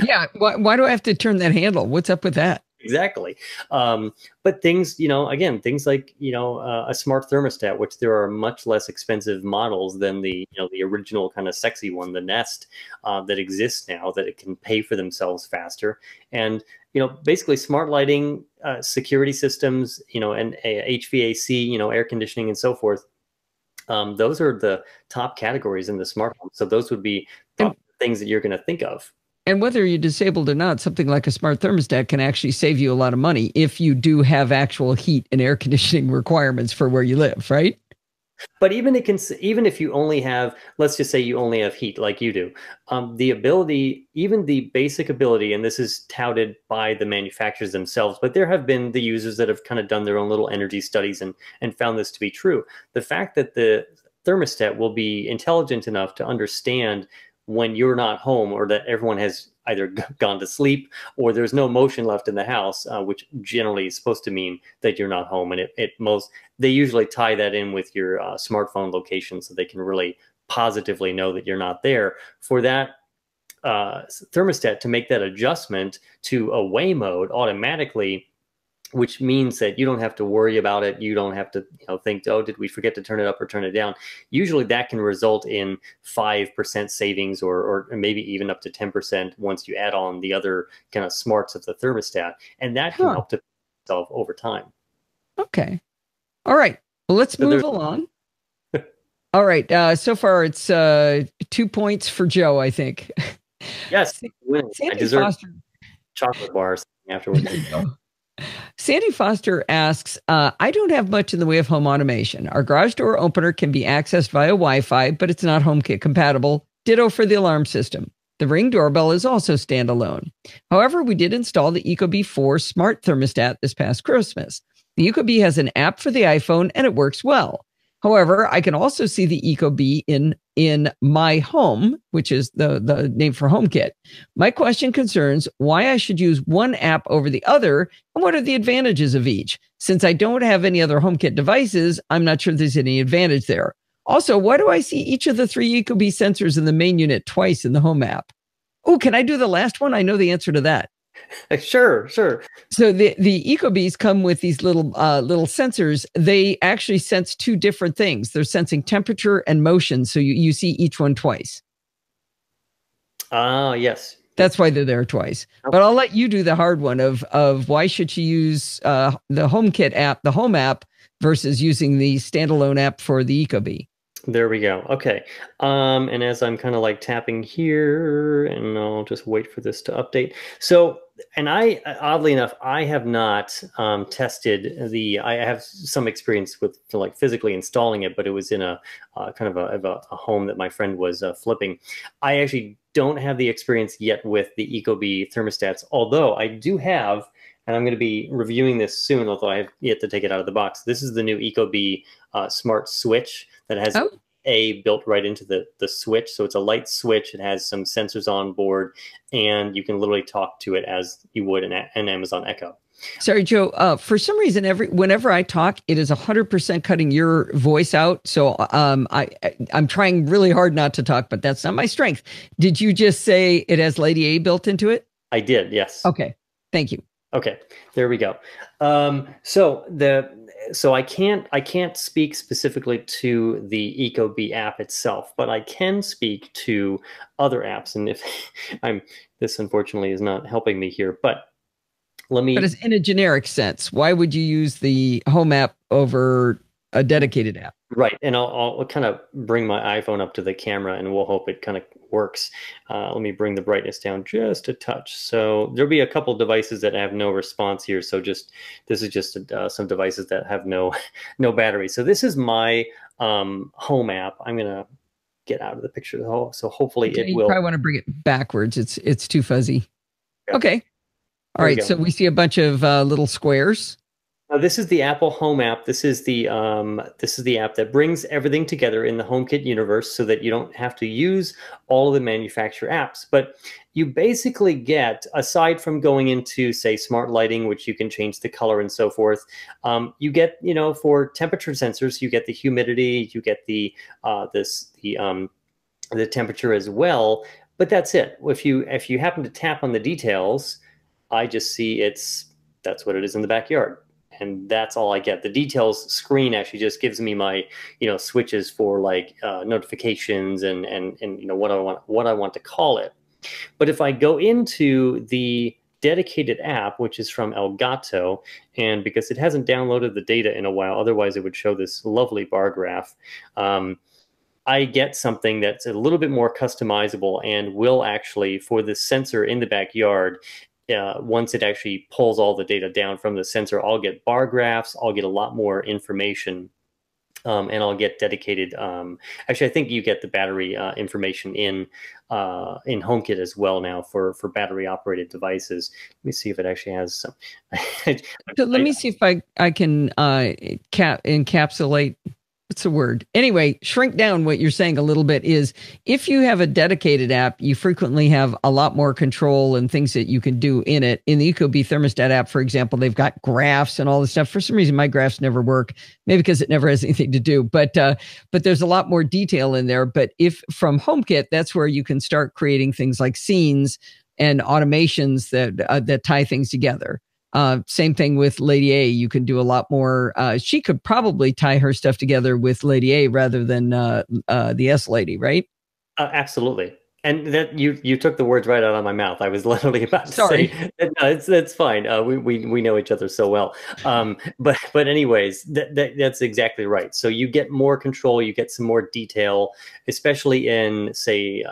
Yeah. Why do I have to turn that handle? What's up with that? Exactly. But things, again, things like, a smart thermostat, which there are much less expensive models than the original kind of sexy one, the Nest, that exists now, that it can pay for themselves faster. And, basically smart lighting, security systems, and HVAC, air conditioning and so forth. Those are the top categories in the smart home. So those would be things that you're going to think of. And whether you're disabled or not, something like a smart thermostat can actually save you a lot of money if you do have actual heat and air conditioning requirements for where you live, right? But even if you only have, let's just say you only have heat like you do, the ability, even the basic ability, and this is touted by the manufacturers themselves, but there have been the users that have kind of done their own little energy studies and found this to be true. The fact that the thermostat will be intelligent enough to understand when you're not home, or that everyone has either gone to sleep or there's no motion left in the house, which generally is supposed to mean that you're not home. And they usually tie that in with your smartphone location, so they can really positively know that you're not there. For that thermostat to make that adjustment to away mode automatically, which means that you don't have to worry about it. You don't have to think, oh, did we forget to turn it up or turn it down? Usually that can result in 5% savings, or maybe even up to 10% once you add on the other kind of smarts of the thermostat. And that can help to itself over time. Okay. All right. Well, let's move along. All right. So far, it's 2 points for Joe, I think. Yes. I deserve Foster. Chocolate bars afterwards. Sandy Foster asks, I don't have much in the way of home automation. Our garage door opener can be accessed via Wi-Fi, but it's not HomeKit compatible. Ditto for the alarm system. The Ring doorbell is also standalone. However, we did install the ecobee 4 smart thermostat this past Christmas. The ecobee has an app for the iPhone and it works well. However, I can also see the ecobee in My Home, which is the name for HomeKit. My question concerns why I should use one app over the other, and what are the advantages of each? Since I don't have any other HomeKit devices, I'm not sure there's any advantage there. Also, why do I see each of the three Ecobee sensors in the main unit twice in the home app? Oh, can I do the last one? I know the answer to that. Sure, sure. So the Ecobees come with these little sensors. They actually sense two different things. They're sensing temperature and motion. So you see each one twice. Ah, yes. That's why they're there twice. But I'll let you do the hard one of why should she use the HomeKit app, the home app, versus using the standalone app for the Ecobee. There we go. Okay. And as I'm kind of like tapping here, and I'll just wait for this to update. So, and oddly enough, I have not tested I have some experience with like physically installing it, but it was in a kind of a home that my friend was flipping. I actually don't have the experience yet with the Ecobee thermostats, although I do have, and I'm going to be reviewing this soon, although I have yet to take it out of the box. This is the new Ecobee smart switch that has a built right into the switch. So it's a light switch. It has some sensors on board, and you can literally talk to it as you would an Amazon Echo. Sorry, Joe. For some reason, whenever I talk, it is 100% cutting your voice out. So I'm trying really hard not to talk, but that's not my strength. Did you just say it has Lady A built into it? I did, yes. Okay, thank you. Okay, there we go. So I can't speak specifically to the Ecobee app itself, but I can speak to other apps. And if this unfortunately is not helping me here, but let me. But it's in a generic sense. Why would you use the home app over a dedicated app? Right, and I'll kind of bring my iPhone up to the camera, and we'll hope it kind of works. Let me bring the brightness down just a touch. So there'll be a couple devices that have no response here. So this is just some devices that have no battery. So this is my home app. I'm gonna get out of the picture, so hopefully it will. You probably want to bring it backwards. It's too fuzzy. Yeah. Okay. All right. So we see a bunch of little squares. This is the Apple Home app. This is the app that brings everything together in the HomeKit universe, so that you don't have to use all of the manufacturer apps. But you basically get, aside from going into, say, smart lighting, which you can change the color and so forth, you get, for temperature sensors, you get the humidity, you get the temperature as well. But that's it. If you happen to tap on the details, I just see that's what it is in the backyard. And that's all I get. The details screen actually just gives me my, switches for like notifications and what I want to call it. But if I go into the dedicated app, which is from Elgato, and because it hasn't downloaded the data in a while, otherwise it would show this lovely bar graph. I get something that's a little bit more customizable and will actually, for the sensor in the backyard, once it actually pulls all the data down from the sensor, I'll get bar graphs, I'll get a lot more information, and I'll get dedicated. Actually, I think you get the battery information in HomeKit as well now for battery operated devices. Let me see if it actually has some. So let me see if I can encapsulate. What's the word? Anyway, shrink down what you're saying a little bit is if you have a dedicated app, you frequently have a lot more control and things that you can do in it. In the Ecobee thermostat app, for example, they've got graphs and all this stuff. For some reason, my graphs never work, maybe because it never has anything to do. But there's a lot more detail in there. But if from HomeKit, that's where you can start creating things like scenes and automations that tie things together. Same thing with Lady A. You can do a lot more. She could probably tie her stuff together with Lady A rather than the S Lady, right? Absolutely. And that you took the words right out of my mouth. I was literally about to say, no, it's fine. We know each other so well. But anyways, that's exactly right. So you get more control, you get some more detail, especially in say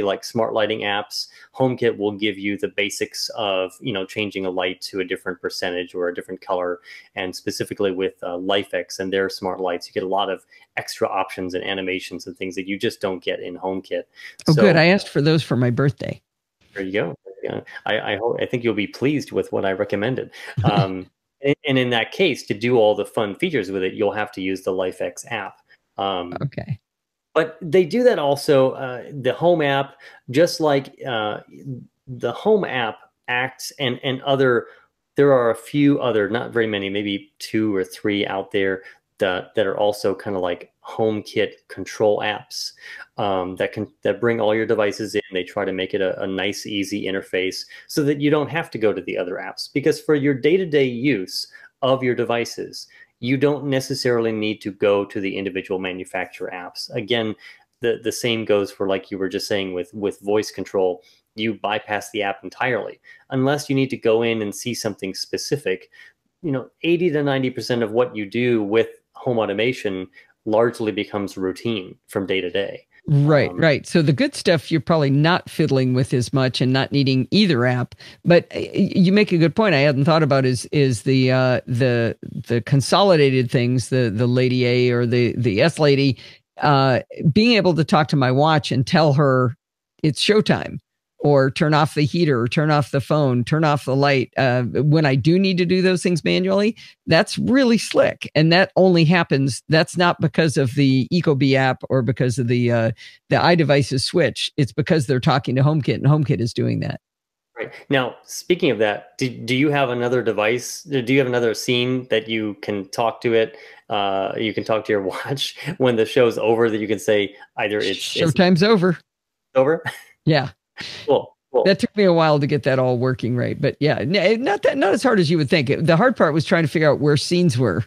like smart lighting apps. HomeKit will give you the basics of changing a light to a different percentage or a different color, and specifically with LifeX and their smart lights, you get a lot of extra options and animations and things that you just don't get in HomeKit. Oh, so, good. I asked for those for my birthday. There you go. I think you'll be pleased with what I recommended. And in that case, to do all the fun features with it, you'll have to use the LifeX app. Okay. But they do that also. The Home app, just like the Home app acts and other, there are a few other, not very many, maybe 2 or 3 out there that are also kind of like HomeKit control apps that bring all your devices in. They try to make it a nice, easy interface so that you don't have to go to the other apps. Because for your day-to-day use of your devices, you don't necessarily need to go to the individual manufacturer apps. Again, the same goes for, like you were just saying, with voice control. You bypass the app entirely unless you need to go in and see something specific. 80 to 90% of what you do with home automation largely becomes routine from day to day. Right, right. So the good stuff you're probably not fiddling with as much and not needing either app. But you make a good point. I hadn't thought about is the consolidated things, the Lady A or the S Lady, being able to talk to my watch and tell her it's showtime, or turn off the heater, or turn off the phone, turn off the light. When I do need to do those things manually, that's really slick. And that only happens, that's not because of the Ecobee app or because of the iDevices switch. It's because they're talking to HomeKit, and HomeKit is doing that. Right. Now, speaking of that, do you have another device? Do you have another scene that you can talk to it? You can talk to your watch when the show's over, that you can say either it's showtime's over. Over? Yeah. Cool. That took me a while to get that all working right, but yeah, not as hard as you would think. The hard part was trying to figure out where scenes were.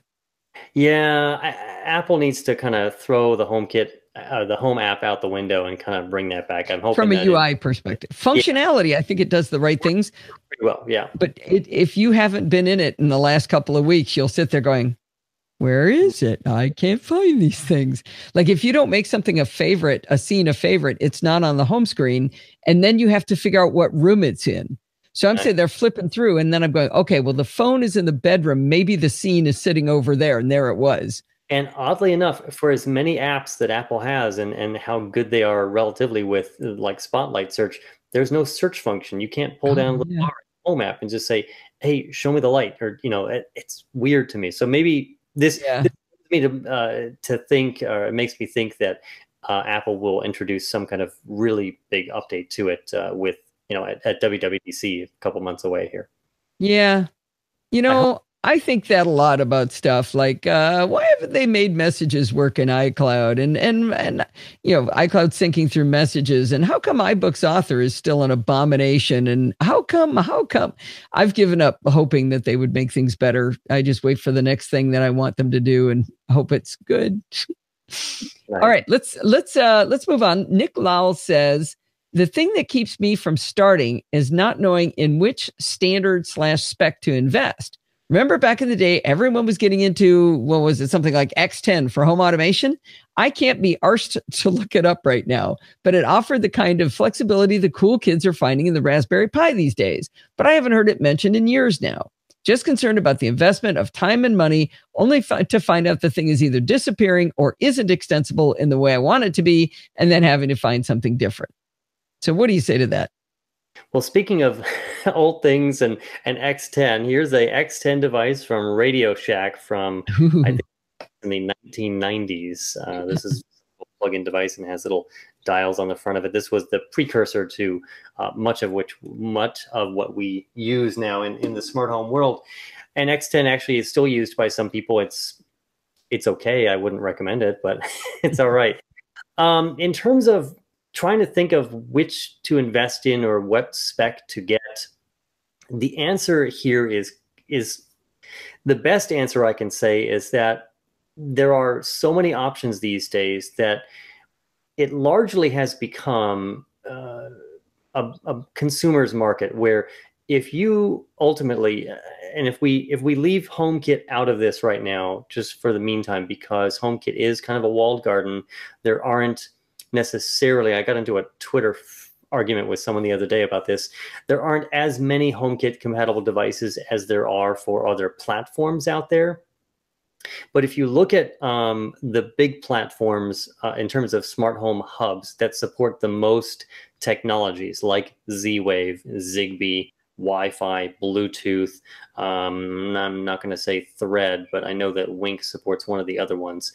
Yeah, Apple needs to kind of throw the HomeKit, the Home app out the window and kind of bring that back. I'm hoping from a UI perspective. Functionality, yeah. I think it does the right things. Pretty well, yeah. But if you haven't been in it in the last couple of weeks, you'll sit there going, where is it? I can't find these things. Like if you don't make something a favorite, a scene a favorite, it's not on the home screen. And then you have to figure out what room it's in. So I'm saying they're flipping through, and then I'm going, okay, well, the phone is in the bedroom. Maybe the scene is sitting over there, and there it was. And oddly enough, for as many apps that Apple has and how good they are relatively with like Spotlight search, there's no search function. You can't pull down the Home app and just say, hey, show me the light, or, it's weird to me. So maybe this makes me to think, or it makes me think that Apple will introduce some kind of really big update to it with, at WWDC a couple months away here. Yeah. I think that a lot about stuff like, why haven't they made messages work in iCloud and iCloud syncing through messages, and how come iBooks Author is still an abomination, and how come I've given up hoping that they would make things better. I just wait for the next thing that I want them to do and hope it's good. Right. All right, let's move on. Nick Lowell says, the thing that keeps me from starting is not knowing in which standard/spec to invest. Remember back in the day, everyone was getting into, what was it, something like X10 for home automation? I can't be arsed to look it up right now, but it offered the kind of flexibility the cool kids are finding in the Raspberry Pi these days. But I haven't heard it mentioned in years now. Just concerned about the investment of time and money, only to find out the thing is either disappearing or isn't extensible in the way I want it to be, and then having to find something different. So what do you say to that? Well, speaking of old things and X10, here's a X10 device from Radio Shack from, I think, in the 1990s. This is a plug-in device and has little dials on the front of it. This was the precursor to much of what we use now in the smart home world. And X10 actually is still used by some people. It's okay. I wouldn't recommend it, but it's all right. In terms of trying to think of which to invest in or what spec to get, the answer here is the best answer I can say is that there are so many options these days that it largely has become a consumer's market, where if you ultimately, and if we leave HomeKit out of this right now, just for the meantime, because HomeKit is kind of a walled garden, there aren't necessarily, I got into a Twitter argument with someone the other day about this, there aren't as many HomeKit compatible devices as there are for other platforms out there. But if you look at the big platforms in terms of smart home hubs that support the most technologies like Z-Wave, Zigbee, Wi-Fi, Bluetooth, I'm not going to say Thread, but I know that Wink supports one of the other ones.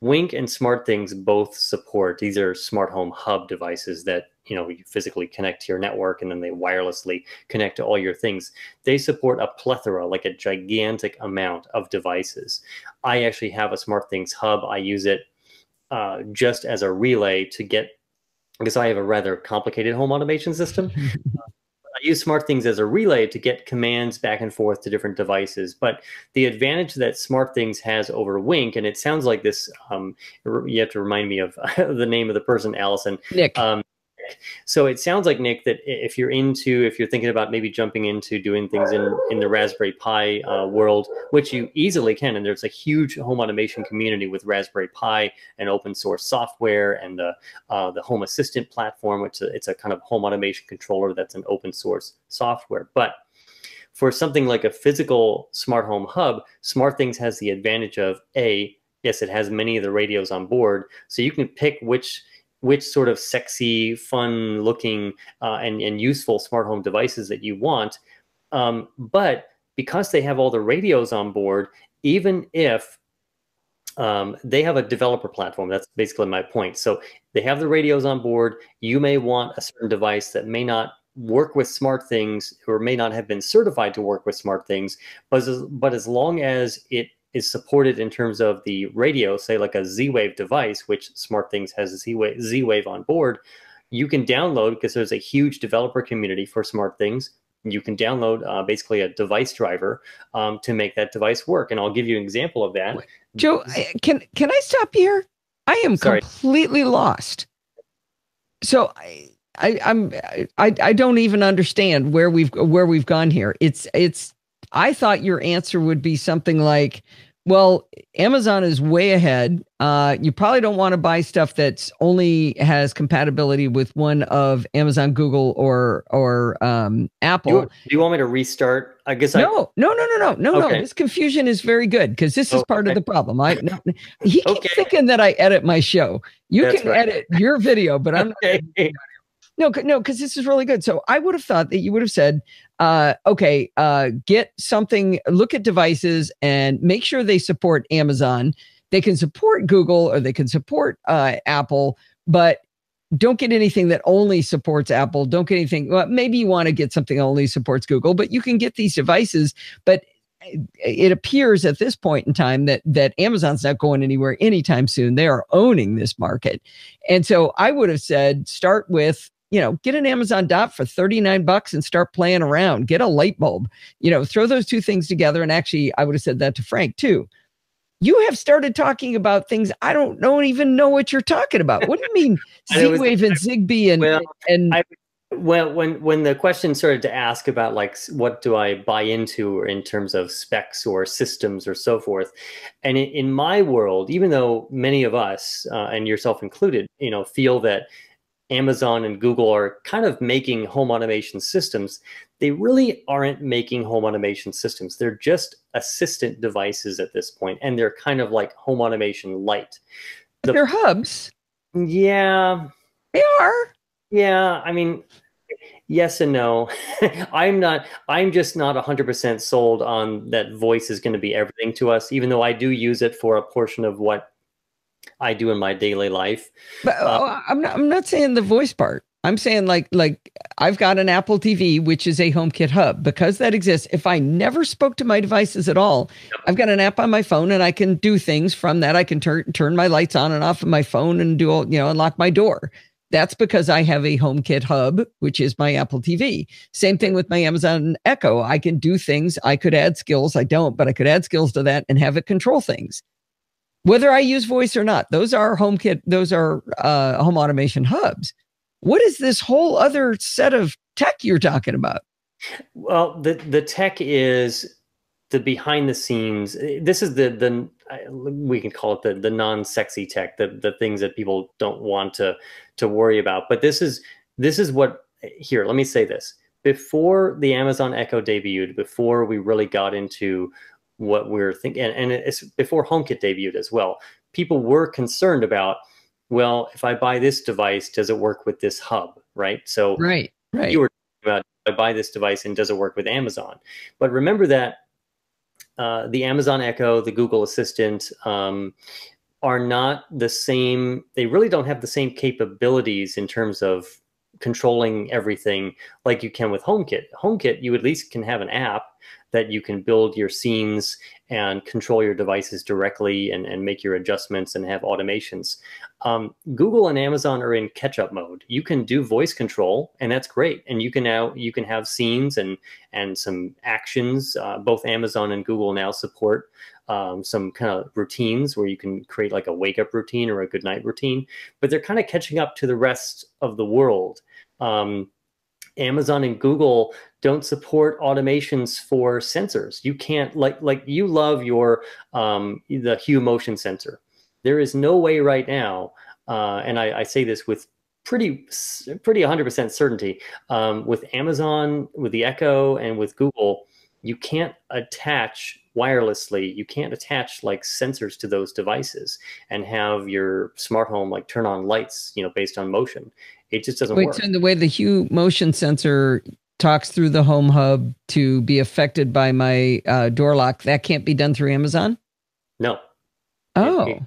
Wink and SmartThings both support. These are smart home hub devices that you physically connect to your network, and then they wirelessly connect to all your things. They support a plethora, like a gigantic amount of devices. I actually have a SmartThings hub. I use it just as a relay to get, because I have a rather complicated home automation system. I use SmartThings as a relay to get commands back and forth to different devices. But the advantage that SmartThings has over Wink, and it sounds like this, you have to remind me of the name of the person, Allison. Nick. So it sounds like, Nick, that if you're thinking about maybe jumping into doing things in the Raspberry Pi world, which you easily can, and there's a huge home automation community with Raspberry Pi and open source software, and the Home Assistant platform, which it's a kind of home automation controller that's an open source software. But for something like a physical smart home hub, SmartThings has the advantage of, yes, it has many of the radios on board, so you can pick which sort of sexy, fun-looking, and useful smart home devices that you want. But because they have all the radios on board, even if they have a developer platform, that's basically my point. So they have the radios on board. You may want a certain device that may not work with SmartThings, or may not have been certified to work with SmartThings, but as long as it is supported in terms of the radio, say like a Z-Wave device, which SmartThings has a Z-Wave on board, you can download, because there's a huge developer community for SmartThings. You can download basically a device driver to make that device work. And I'll give you an example of that. Joe, can I stop you here? I am completely lost. So I don't even understand where we've gone here. I thought your answer would be something like, well, Amazon is way ahead. You probably don't want to buy stuff that's only has compatibility with one of Amazon, Google, or Apple. Do you want me to restart? I guess no. This confusion is very good, because this is part of the problem. He keeps thinking that I edit my show. You can edit your video, but I'm not. No, because this is really good. So I would have thought that you would have said, get something, look at devices and make sure they support Amazon. They can support Google, or they can support Apple, but don't get anything that only supports Apple. Don't get anything. Well, maybe you want to get something that only supports Google, but you can get these devices. But it appears at this point in time that Amazon's not going anywhere anytime soon. They are owning this market. And so I would have said, start with, get an Amazon Dot for $39 and start playing around. Get a light bulb, throw those two things together. And actually, I would have said that to Frank too. You have started talking about things I don't even know what you're talking about. What do you mean Z-Wave and Zigbee when the question started to ask about, like, what do I buy into in terms of specs or systems or so forth, and in my world, even though many of us and yourself included, feel that Amazon and Google are kind of making home automation systems, they really aren't making home automation systems. They're just assistant devices at this point, and they're kind of like home automation light. They're hubs. Yeah. They are. Yeah, I mean, yes and no. I'm just not 100% sold on that voice is going to be everything to us, even though I do use it for a portion of what I do in my daily life. But I'm not saying the voice part. I'm saying like I've got an Apple TV, which is a HomeKit hub. Because that exists, if I never spoke to my devices at all, I've got an app on my phone and I can do things from that. I can turn my lights on and off of my phone and do unlock my door. That's because I have a HomeKit hub, which is my Apple TV. Same thing with my Amazon Echo. I can do things. I could add skills. I don't, but I could add skills to that and have it control things. Whether I use voice or not, those are HomeKit. Those are home automation hubs. What is this whole other set of tech you're talking about? Well, the tech is the behind the scenes. This is the we can call it the non-sexy tech, the things that people don't want to worry about. But this is what, here, let me say this. Before the Amazon Echo debuted, before we really got into what we're thinking, and it's before HomeKit debuted as well, people were concerned about, well, if I buy this device, does it work with this hub, right? So right. You were talking about, I buy this device and does it work with Amazon? But remember that the Amazon Echo, the Google Assistant, are not the same. They really don't have the same capabilities in terms of controlling everything like you can with HomeKit. HomeKit, you at least can have an app that you can build your scenes and control your devices directly and make your adjustments and have automations. Google and Amazon are in catch-up mode. You can do voice control, and that's great. And you can have scenes and some actions. Both Amazon and Google now support some kind of routines where you can create like a wake up routine or a good night routine, but they're kind of catching up to the rest of the world. Amazon and Google don't support automations for sensors. You can't like you love your the Hue motion sensor. There is no way right now, and I say this with pretty 100% certainty, with Amazon, with the Echo, and with Google, you can't attach wirelessly. You can't attach like sensors to those devices and have your smart home like turn on lights, based on motion. It just doesn't work. So in the way the Hue motion sensor talks through the home hub to be affected by my door lock, that can't be done through Amazon? No. Oh.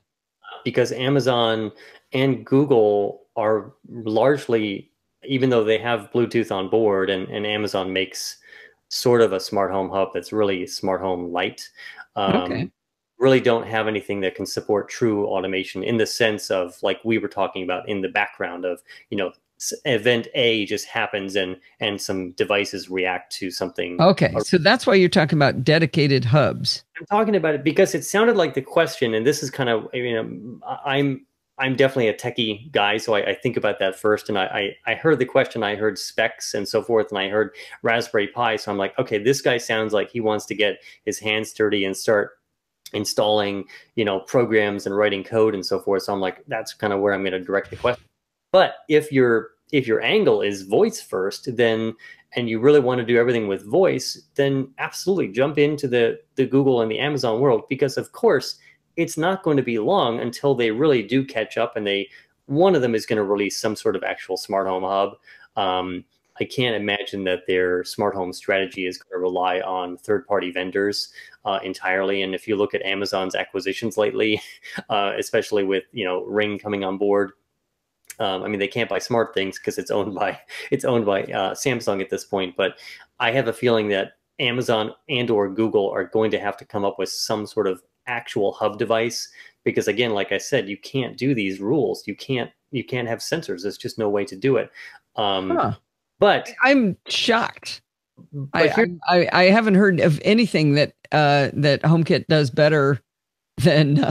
Because Amazon and Google are largely, even though they have Bluetooth on board, and Amazon makes sort of a smart home hub that's really smart home light, Okay. really don't have anything that can support true automation in the sense of like we were talking about in the background of, event A just happens and some devices react to something. Okay. So that's why you're talking about dedicated hubs. I'm talking about it because it sounded like the question, and this is kind of, I'm definitely a techie guy, so I think about that first. And I heard the question, I heard specs and so forth, and I heard Raspberry Pi. So I'm like, okay, this guy sounds like he wants to get his hands dirty and start installing, programs and writing code and so forth. So I'm like, that's kind of where I'm going to direct the question. But if your angle is voice first, then, and you really want to do everything with voice, then absolutely jump into the Google and the Amazon world, because of course it's not going to be long until they really do catch up, and one of them is going to release some sort of actual smart home hub. I can't imagine that their smart home strategy is going to rely on third-party vendors entirely. And if you look at Amazon's acquisitions lately, especially with Ring coming on board, they can't buy smart things because it's owned by Samsung at this point. But I have a feeling that Amazon and or Google are going to have to come up with some sort of actual hub device, because again, like I said, you can't do these rules. You can't have sensors. There's just no way to do it. But I'm shocked. I haven't heard of anything that HomeKit does better than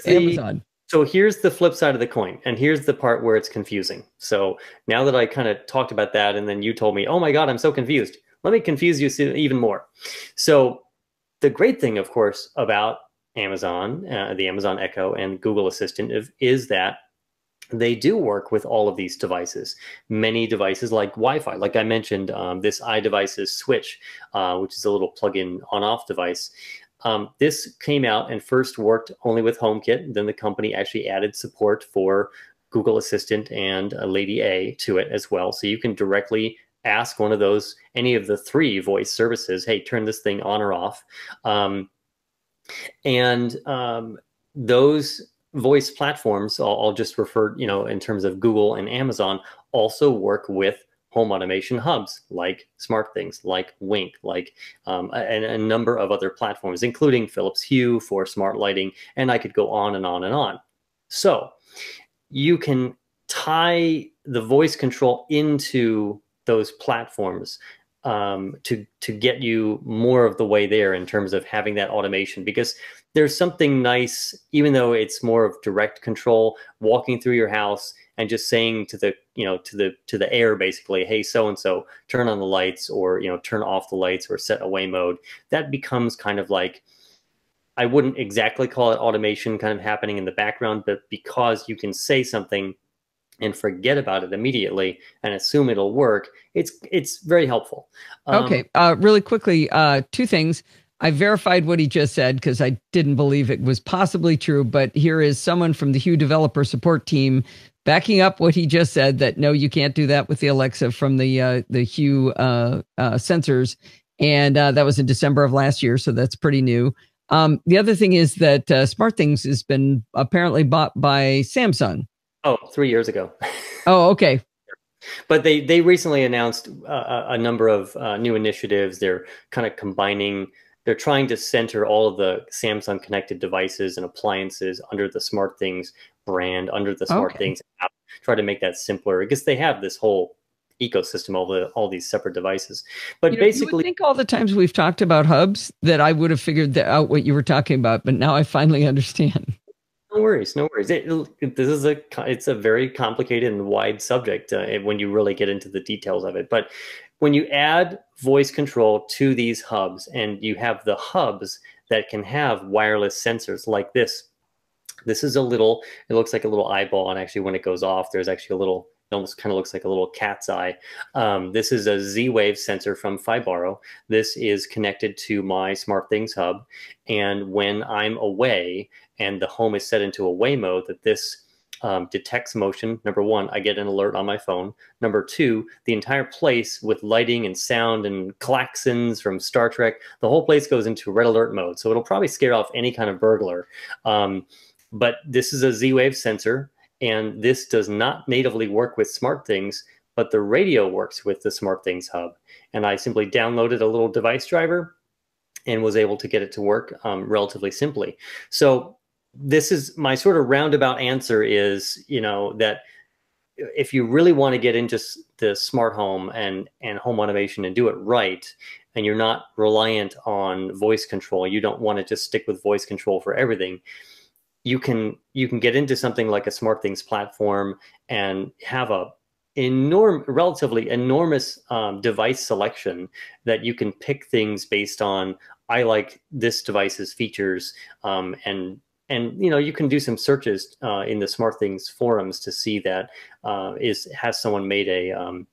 Amazon. So here's the flip side of the coin, and here's the part where it's confusing. So now that I kind of talked about that, and then you told me, oh my God, I'm so confused. Let me confuse you even more. So the great thing, of course, about Amazon, the Amazon Echo and Google Assistant is that they do work with all of these devices. Many devices like Wi-Fi, like I mentioned, this iDevices switch, which is a little plug-in on-off device. This came out and first worked only with HomeKit. Then the company actually added support for Google Assistant and Lady A to it as well. So you can directly ask one of those, any of the three voice services, hey, turn this thing on or off. Those voice platforms, I'll just refer, in terms of Google and Amazon, also work with home automation hubs like SmartThings, like Wink, like and a number of other platforms, including Philips Hue for smart lighting, and I could go on and on and on. So you can tie the voice control into those platforms to get you more of the way there in terms of having that automation, because there's something nice, even though it's more of direct control, walking through your house and just saying to the to the air basically, hey, so and so, turn on the lights, or turn off the lights, or set away mode. That becomes kind of like, I wouldn't exactly call it automation kind of happening in the background, but because you can say something and forget about it immediately and assume it'll work, it's very helpful. Okay, really quickly, two things. I verified what he just said because I didn't believe it was possibly true, but here is someone from the Hue developer support team backing up what he just said, that no, you can't do that with the Alexa from the Hue sensors. And that was in December of last year, so that's pretty new. The other thing is that SmartThings has been apparently bought by Samsung. Oh, 3 years ago. Oh, okay. But they recently announced a number of new initiatives. They're kind of combining. They're trying to center all of the Samsung connected devices and appliances under the SmartThings brand, under the Okay. SmartThings app. Try to make that simpler because they have this whole ecosystem of all these separate devices. But You would basically, think all the times we've talked about hubs that I would have figured out what you were talking about, but now I finally understand. no worries, no worries. This is it's a very complicated and wide subject when you really get into the details of it. But when you add voice control to these hubs, and you have the hubs that can have wireless sensors like this. This is a little. It looks like a little eyeball, and actually, when it goes off, there's actually a little. It almost kind of looks like a little cat's eye. This is a Z-Wave sensor from Fibaro. This is connected to my SmartThings hub, and when I'm away and the home is set into away mode, that this detects motion. Number one, I get an alert on my phone. Number two, the entire place with lighting and sound and klaxons from Star Trek, the whole place goes into red alert mode. So it'll probably scare off any kind of burglar. But this is a Z-Wave sensor, and this does not natively work with SmartThings, but the radio works with the SmartThings hub. And I simply downloaded a little device driver and was able to get it to work relatively simply. So this is my sort of roundabout answer is, that if you really want to get into the smart home and home automation and do it right, and you're not reliant on voice control, you don't want to just stick with voice control for everything. You can get into something like a SmartThings platform and have a relatively enormous device selection that you can pick things based on. I like this device's features, and you can do some searches in the SmartThings forums to see that has someone made a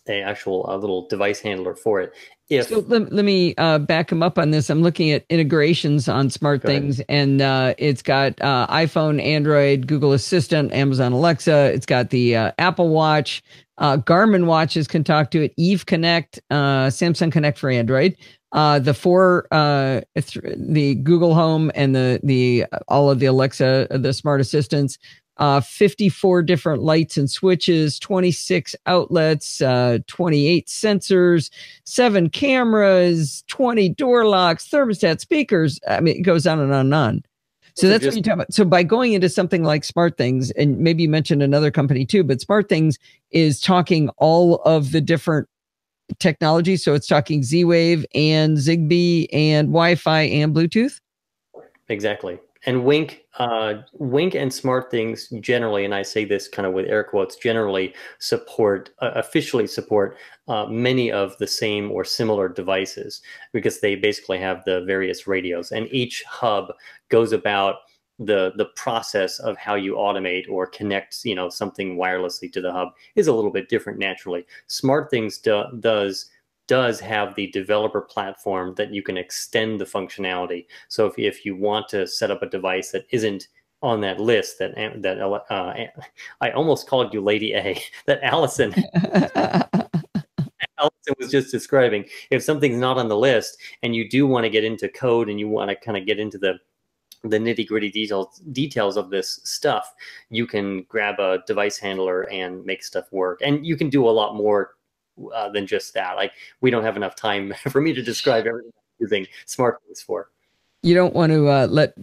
actual little device handler for it. So let me back him up on this. I'm looking at integrations on SmartThings, and it's got iPhone, Android, Google Assistant, Amazon Alexa. It's got the Apple Watch. Garmin watches can talk to it. Eve Connect, Samsung Connect for Android. The Google Home and the all of the Alexa, the smart assistants. 54 different lights and switches, 26 outlets, 28 sensors, 7 cameras, 20 door locks, thermostat, speakers. I mean, it goes on and on and on. So that's what you're talking about. So by going into something like SmartThings, and maybe you mentioned another company too, but SmartThings is talking all of the different technologies. So it's talking Z-Wave and Zigbee and Wi-Fi and Bluetooth. Exactly. And Wink and SmartThings generally, and I say this kind of with air quotes, generally officially support many of the same or similar devices, because they basically have the various radios, and each hub goes about the process of how you automate or connect something wirelessly to the hub is a little bit different naturally. SmartThings does have the developer platform that you can extend the functionality. So if you want to set up a device that isn't on that list, that I almost called you Lady A, that Allison was just describing, if something's not on the list and you do want to get into code and you want to kind of get into the nitty-gritty details of this stuff, you can grab a device handler and make stuff work. And you can do a lot more than just that. Like, we don't have enough time for me to describe everything I'm using SmartThings for. You don't want to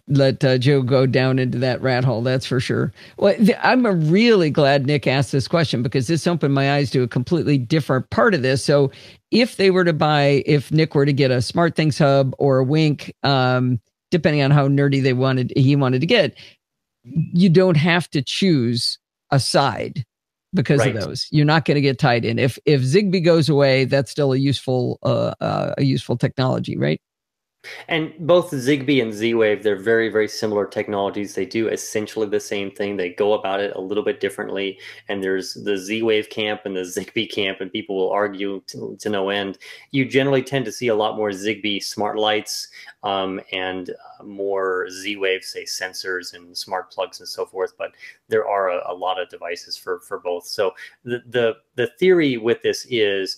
let Joe go down into that rat hole, that's for sure. Well, I'm really glad Nick asked this question, because this opened my eyes to a completely different part of this. So if Nick were to get a SmartThings hub or a Wink, depending on how nerdy he wanted to get, you don't have to choose a side because of those. You're not going to get tied in. If Zigbee goes away, that's still a useful technology, right? And both Zigbee and Z-Wave, they're very, very similar technologies. They do essentially the same thing. They go about it a little bit differently. And there's the Z-Wave camp and the Zigbee camp, and people will argue to no end. You generally tend to see a lot more Zigbee smart lights and more Z-Wave, say, sensors and smart plugs and so forth. But there are a lot of devices for both. So the theory with this is,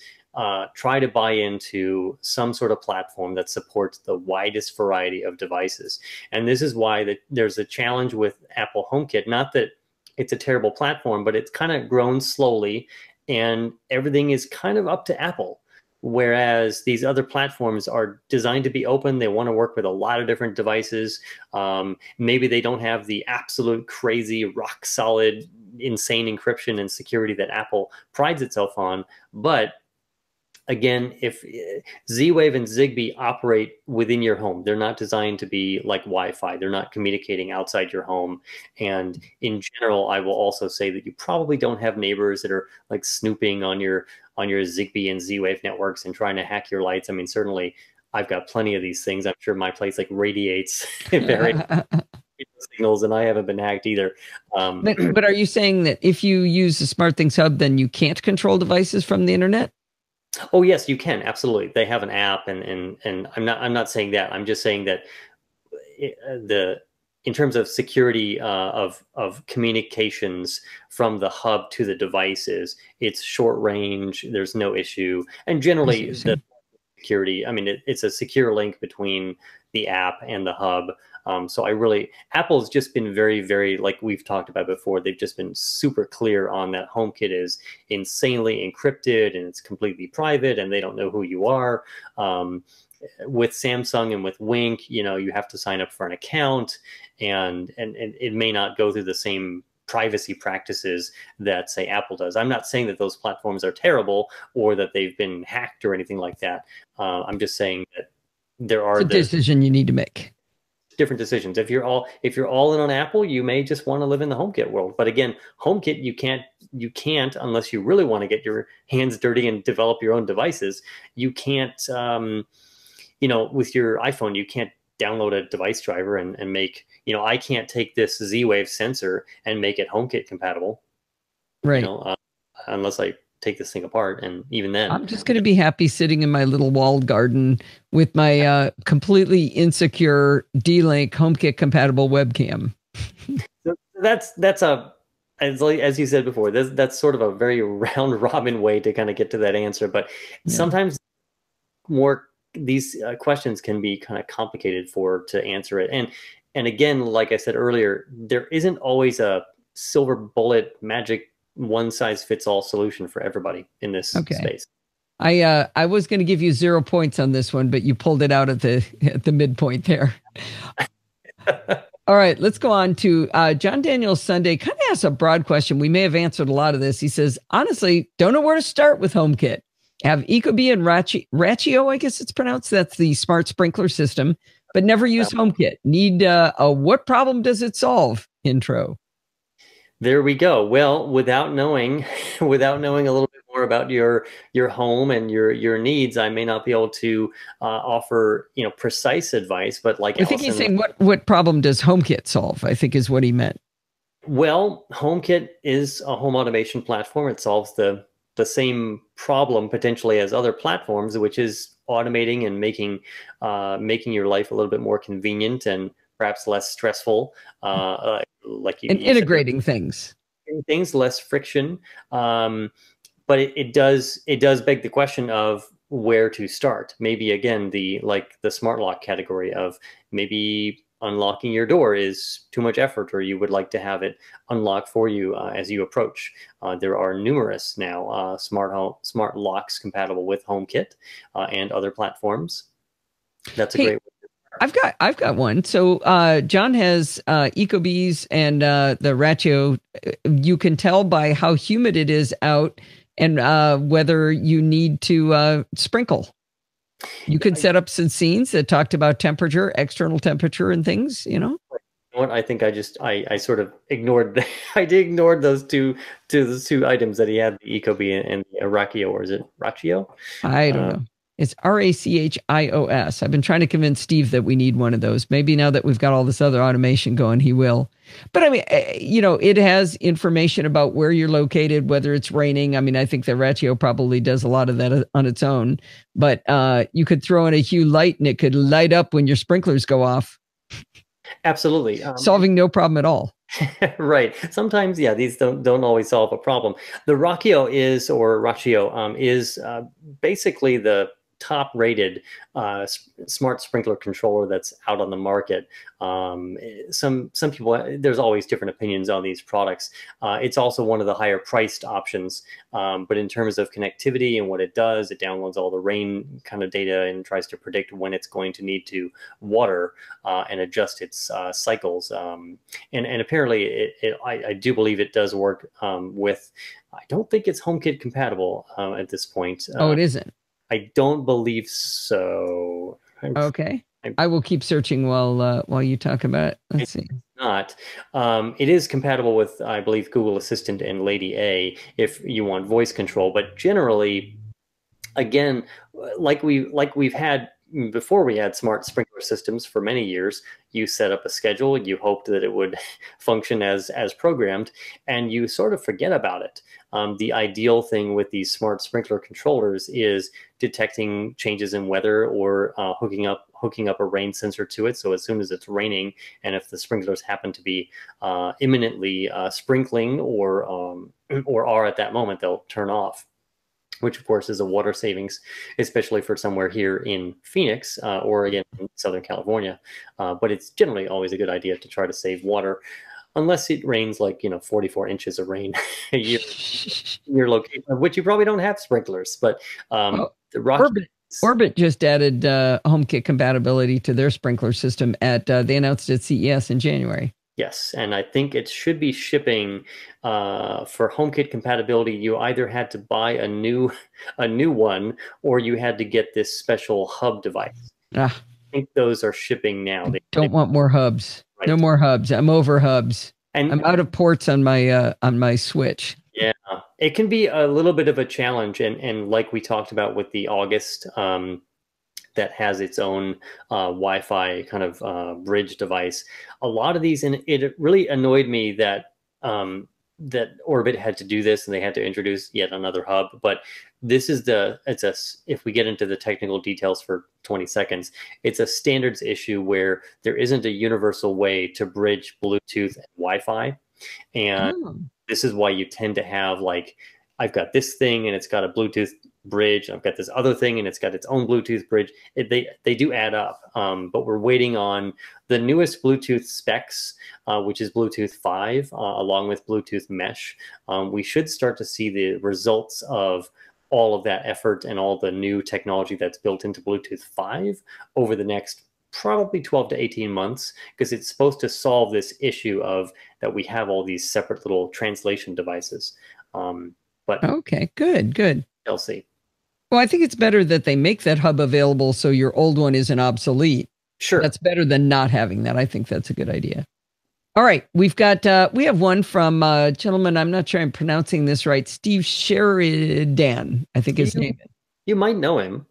try to buy into some sort of platform that supports the widest variety of devices. And this is why there's a challenge with Apple HomeKit. Not that it's a terrible platform, but it's kind of grown slowly, and everything is kind of up to Apple. Whereas these other platforms are designed to be open. They want to work with a lot of different devices. Maybe they don't have the absolute crazy, rock solid, insane encryption and security that Apple prides itself on. But again, if Z-Wave and Zigbee operate within your home, they're not designed to be like Wi-Fi. They're not communicating outside your home. And in general, I will also say that you probably don't have neighbors that are like snooping on your Zigbee and Z-Wave networks and trying to hack your lights. I mean, certainly I've got plenty of these things. I'm sure my place like radiates very signals, and I haven't been hacked either. But are you saying that if you use the SmartThings Hub, then you can't control devices from the internet? Oh yes, you can, absolutely. They have an app, and I'm not saying that. I'm just saying that in terms of security of communications from the hub to the devices, it's short range. There's no issue, and generally the security. I mean, it's a secure link between the app and the hub. So Apple's just been very, very, like we've talked about before, they've just been super clear on that HomeKit is insanely encrypted and it's completely private and they don't know who you are. With Samsung and with Wink, you have to sign up for an account, and it may not go through the same privacy practices that, say, Apple does. I'm not saying that those platforms are terrible or that they've been hacked or anything like that. I'm just saying that there are it's a decision you need to make. Different decisions. If you're all in on Apple, you may just want to live in the HomeKit world. But again, HomeKit, you can't unless you really want to get your hands dirty and develop your own devices. You can't, with your iPhone, you can't download a device driver and make, I can't take this Z-Wave sensor and make it HomeKit compatible, right? Unless I take this thing apart, and even then I'm just going to be happy sitting in my little walled garden with my completely insecure D-Link HomeKit compatible webcam. So that's as you said before, that's sort of a very round robin way to kind of get to that answer, but sometimes these questions can be kind of complicated to answer it, and again, like I said earlier, there isn't always a silver bullet magic one-size-fits-all solution for everybody in this space. I was going to give you 0 points on this one, but you pulled it out at the midpoint there. All right, let's go on to John Daniel Sunday. Kind of asks a broad question. We may have answered a lot of this. He says, honestly, don't know where to start with HomeKit. Have Ecobee and Rachio, I guess it's pronounced. That's the smart sprinkler system, but never use HomeKit. Need a what problem does it solve intro? There we go. Well, without knowing a little bit more about your home and your needs, I may not be able to offer precise advice. But like I think he's saying, what problem does HomeKit solve? I think is what he meant. Well, HomeKit is a home automation platform. It solves the same problem potentially as other platforms, which is automating and making your life a little bit more convenient and perhaps less stressful, like you integrating things, less friction. But it does beg the question of where to start. Maybe again, the smart lock category of maybe unlocking your door is too much effort, or you would like to have it unlock for you as you approach. There are numerous now smart locks compatible with HomeKit and other platforms. That's a great way. I've got one. So John has Ecobees and the Rachio. You can tell by how humid it is out and whether you need to sprinkle. You can set up some scenes that talked about temperature, external temperature, and things. What I think I sort of ignored. I did ignore those two items that he had, the Ecobee and the Rachio, or is it Rachio? I don't know. It's Rachios. I've been trying to convince Steve that we need one of those. Maybe now that we've got all this other automation going, he will. But I mean, it has information about where you're located, whether it's raining. I mean, I think the Rachio probably does a lot of that on its own. But you could throw in a Hue light and it could light up when your sprinklers go off. Absolutely. solving no problem at all. Right. Sometimes, yeah, these don't always solve a problem. The Rachio is basically the top rated smart sprinkler controller that's out on the market. Some people, there's always different opinions on these products. It's also one of the higher priced options. But in terms of connectivity and what it does, it downloads all the rain kind of data and tries to predict when it's going to need to water and adjust its cycles. And apparently, I do believe it does work with. I don't think it's HomeKit compatible at this point. Oh, it isn't. I don't believe so. Okay. I'm I will keep searching while you talk about it. Let's see. not. It is compatible with, I believe, Google Assistant and Lady A if you want voice control. But generally, again, like we've had before, we had smart sprinkler systems for many years. You set up a schedule, you hoped that it would function as programmed, and you sort of forget about it. The ideal thing with these smart sprinkler controllers is detecting changes in weather or hooking up a rain sensor to it. So as soon as it's raining, and if the sprinklers happen to be imminently sprinkling or are at that moment, they'll turn off, which of course is a water savings, especially for somewhere here in Phoenix or again in Southern California. But it's generally always a good idea to try to save water, unless it rains like 44 inches of rain a year in your location, of which you probably don't have sprinklers. But Well, the Rocky, Orbit just added HomeKit compatibility to their sprinkler system they announced at CES in January. yes, and I think it should be shipping for HomeKit compatibility. You either had to buy a new one, or you had to get this special hub device. Ah, I think those are shipping now. don't want more hubs. Right. No more hubs. I'm over hubs. And I'm out of ports on my Switch. yeah, it can be a little bit of a challenge, and like we talked about with the August, that has its own Wi-Fi kind of bridge device. A lot of these, and it really annoyed me that that Orbit had to do this, and they had to introduce yet another hub. But this is if we get into the technical details for 20 seconds, it's a standards issue where there isn't a universal way to bridge Bluetooth and Wi-Fi, and this is why you tend to have, like, I've got this thing and it's got a Bluetooth bridge. I've got this other thing and it's got its own Bluetooth bridge. They do add up, but we're waiting on the newest Bluetooth specs, which is Bluetooth 5, along with Bluetooth Mesh. We should start to see the results of all of that effort and all the new technology that's built into Bluetooth 5 over the next probably 12 to 18 months, because it's supposed to solve this issue of that we have all these separate little translation devices. But okay, good. We'll see. Well, I think it's better that they make that hub available so your old one isn't obsolete. Sure. That's better than not having that. I think that's a good idea. All right. We have one from a gentleman, I'm not sure I'm pronouncing this right, Steve Sheridan, I think his name is. You might know him.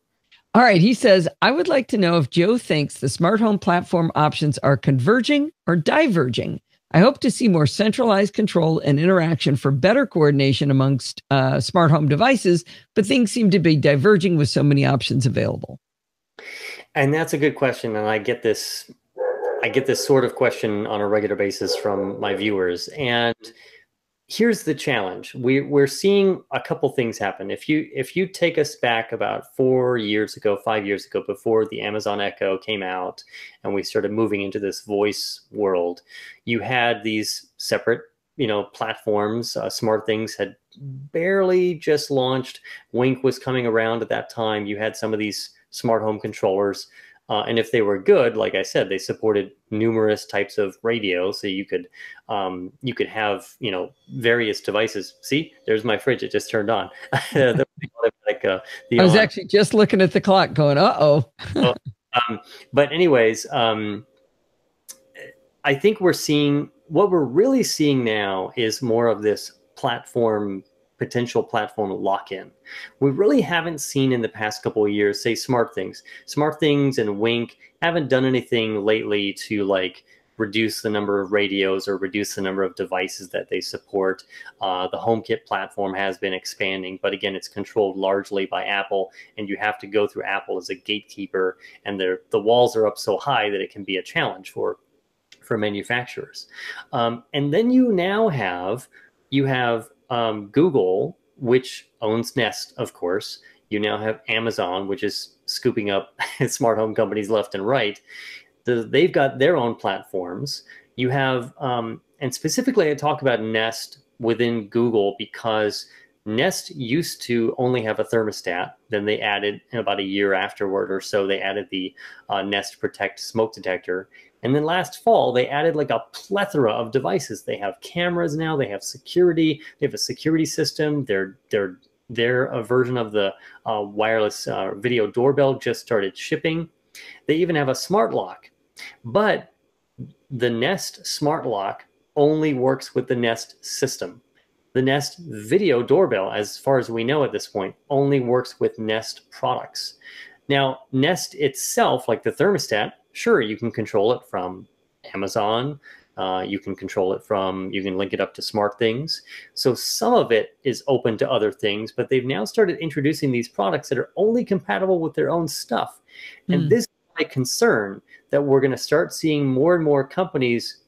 All right. He says, I would like to know if Joe thinks the smart home platform options are converging or diverging. I hope to see more centralized control and interaction for better coordination amongst smart home devices, but things seem to be diverging with so many options available. And that's a good question. And I get this sort of question on a regular basis from my viewers. And here's the challenge. We're seeing a couple things happen. If you take us back about 5 years ago, before the Amazon Echo came out and we started moving into this voice world, you had these separate, platforms. SmartThings had barely just launched. Wink was coming around at that time. You had some of these smart home controllers. And if they were good, like I said, they supported numerous types of radio, so you could have various devices. See, there's my fridge; it just turned on. I was actually just looking at the clock, going, "Uh-oh." But anyways, I think what we're really seeing now is more of this potential platform lock-in. We really haven't seen in the past couple of years, say SmartThings and Wink haven't done anything lately to reduce the number of radios or reduce the number of devices that they support. The HomeKit platform has been expanding, but again, it's controlled largely by Apple, and you have to go through Apple as a gatekeeper, and the walls are up so high that it can be a challenge for for manufacturers. And then you now have Google, which owns Nest, of course. You now have Amazon, which is scooping up smart home companies left and right. They've got their own platforms. You have, and specifically I talk about Nest within Google because Nest used to only have a thermostat. Then they added, about a year afterward or so, they added the Nest Protect smoke detector. And then last fall, they added like a plethora of devices. They have cameras now. They have security. They have a security system. Their version of the wireless video doorbell just started shipping. They even have a smart lock. But the Nest smart lock only works with the Nest system. The Nest video doorbell, as far as we know at this point, only works with Nest products. Now, Nest itself, like the thermostat, sure, you can control it from Amazon. You can link it up to SmartThings. So some of it is open to other things, but they've now started introducing these products that are only compatible with their own stuff. And this is my concern, that we're going to start seeing more and more companies,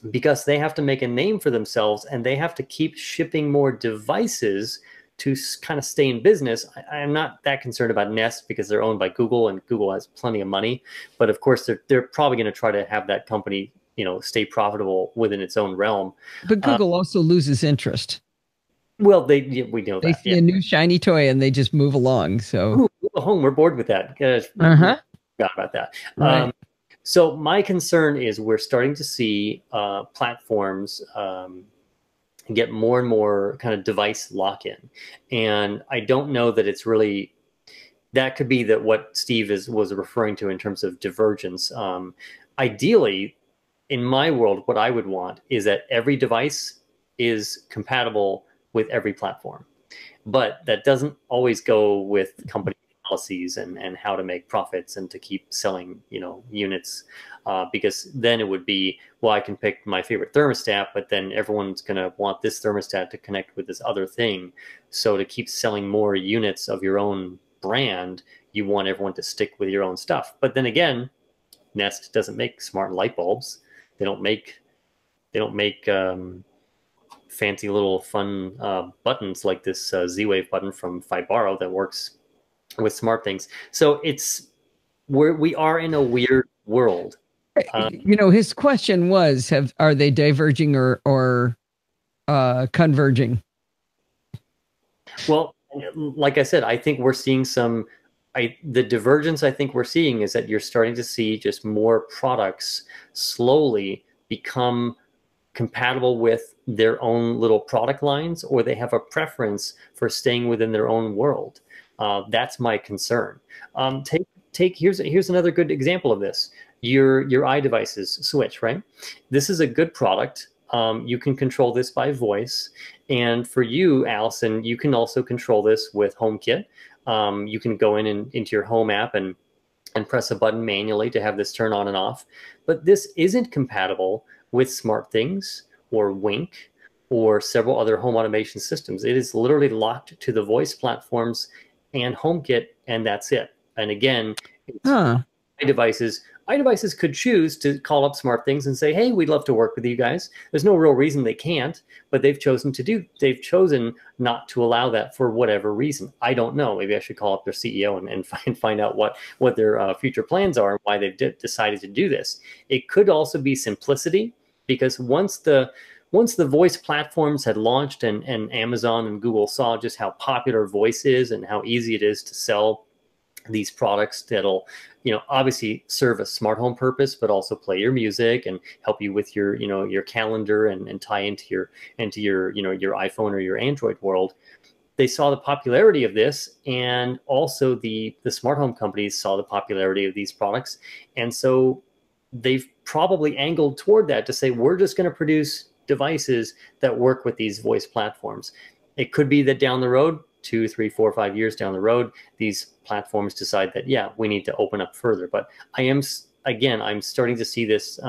because they have to make a name for themselves and they have to keep shipping more devices to kind of stay in business. I'm not that concerned about Nest because they're owned by Google and Google has plenty of money. But of course, they're probably going to try to have that company, stay profitable within its own realm. But Google also loses interest. Well, we know they that. see a new shiny toy and they just move along. So Google Home, we're bored with that. Forgot about that. Right. So my concern is we're starting to see platforms get more and more kind of device lock-in. And I don't know that it's really, that could be that what Steve was referring to in terms of divergence. Ideally, in my world, what I would want is that every device is compatible with every platform. But that doesn't always go with company policies and how to make profits and to keep selling, units, because then it would be, well, I can pick my favorite thermostat, but then everyone's going to want this thermostat to connect with this other thing. So to keep selling more units of your own brand, you want everyone to stick with your own stuff. But then again, Nest doesn't make smart light bulbs. They don't make fancy little fun buttons like this Z-Wave button from Fibaro that works with SmartThings. So we are in a weird world. His question was, are they diverging or converging? Well, like I said, I think we're seeing the divergence I think we're seeing is that you're starting to see just more products slowly become compatible with their own little product lines, or they have a preference for staying within their own world. That's my concern. Here's another good example of this. Your iDevices Switch, right? This is a good product. You can control this by voice. And for you, Allison, you can also control this with HomeKit. You can go into your Home app and press a button manually to have this turn on and off. But this isn't compatible with SmartThings or Wink or several other home automation systems. It is literally locked to the voice platforms and HomeKit, and that's it. And again, iDevices could choose to call up SmartThings and say, hey, we'd love to work with you guys. There's no real reason they can't, but they've chosen not to allow that for whatever reason. I don't know. Maybe I should call up their CEO and find out what their future plans are and why they've decided to do this. It could also be simplicity, because once the voice platforms had launched and Amazon and Google saw just how popular voice is and how easy it is to sell these products that'll, obviously serve a smart home purpose, but also play your music and help you with your, your calendar and tie into your your iPhone or your Android world. They saw the popularity of this, and also the smart home companies saw the popularity of these products. And so they've probably angled toward that to say, we're just going to produce devices that work with these voice platforms. It could be that down the road, 2, 3, 4, 5 years down the road, these platforms decide that, yeah, we need to open up further. But I'm starting to see this,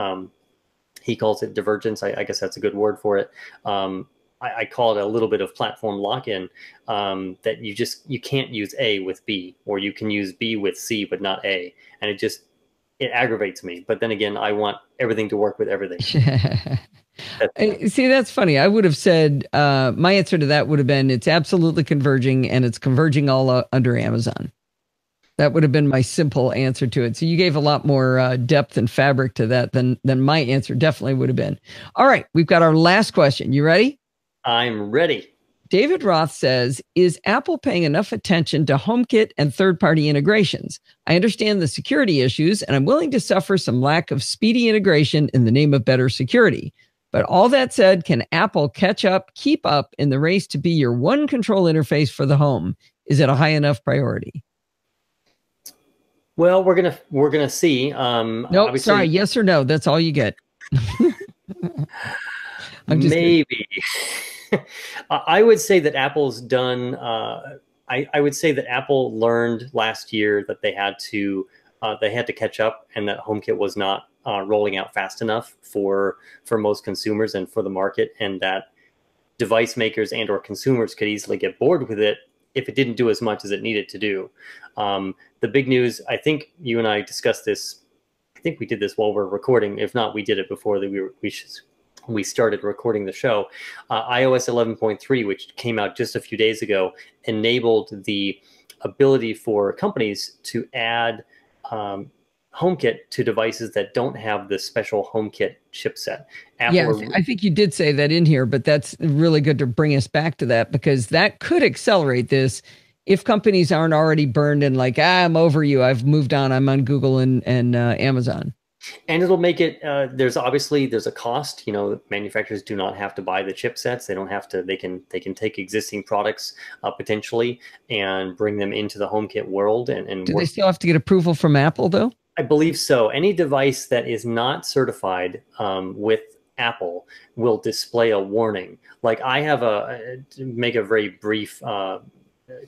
he calls it divergence. I guess that's a good word for it. I call it a little bit of platform lock-in, that you can't use A with B, or you can use B with C, but not A. And it aggravates me. But then again, I want everything to work with everything. See, that's funny. I would have said my answer to that would have been it's absolutely converging, and it's converging all under Amazon. That would have been my simple answer to it. So you gave a lot more depth and fabric to that than my answer definitely would have been. All right, we've got our last question. You ready? I'm ready. David Roth says, is Apple paying enough attention to HomeKit and third-party integrations? I understand the security issues, and I'm willing to suffer some lack of speedy integration in the name of better security. But all that said, can Apple catch up, keep up in the race to be your one control interface for the home? Is it a high enough priority? Well, we're gonna see. Nope, sorry, yes or no. That's all you get. Maybe. I would say that Apple's done. I would say that Apple learned last year that they had to catch up, and that HomeKit was not rolling out fast enough for most consumers and for the market, and that device makers and or consumers could easily get bored with it if it didn't do as much as it needed to do. The big news, I think you and I discussed this. I think we did this while we're recording. If not, we did it before that we started recording the show. iOS 11.3, which came out just a few days ago, enabled the ability for companies to add HomeKit to devices that don't have the special HomeKit chipset. I think you did say that in here, but that's really good to bring us back to that, because that could accelerate this if companies aren't already burned and like, I'm over you, I've moved on, I'm on Google and Amazon. And it'll make it, there's a cost. Manufacturers do not have to buy the chipsets. They don't have to, they can take existing products potentially and bring them into the HomeKit world. And do they still have to get approval from Apple though? I believe so. Any device that is not certified with Apple will display a warning. Like I have to make a very brief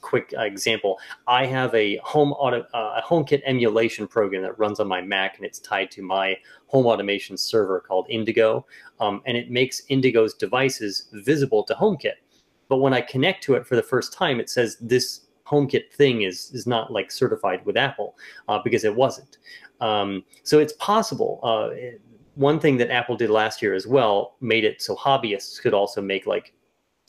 quick example. I have a HomeKit emulation program that runs on my Mac, and it's tied to my home automation server called Indigo, and it makes Indigo's devices visible to HomeKit. But when I connect to it for the first time, it says this HomeKit thing is not like certified with Apple because it wasn't. So it's possible. One thing that Apple did last year as well made it so hobbyists could also make like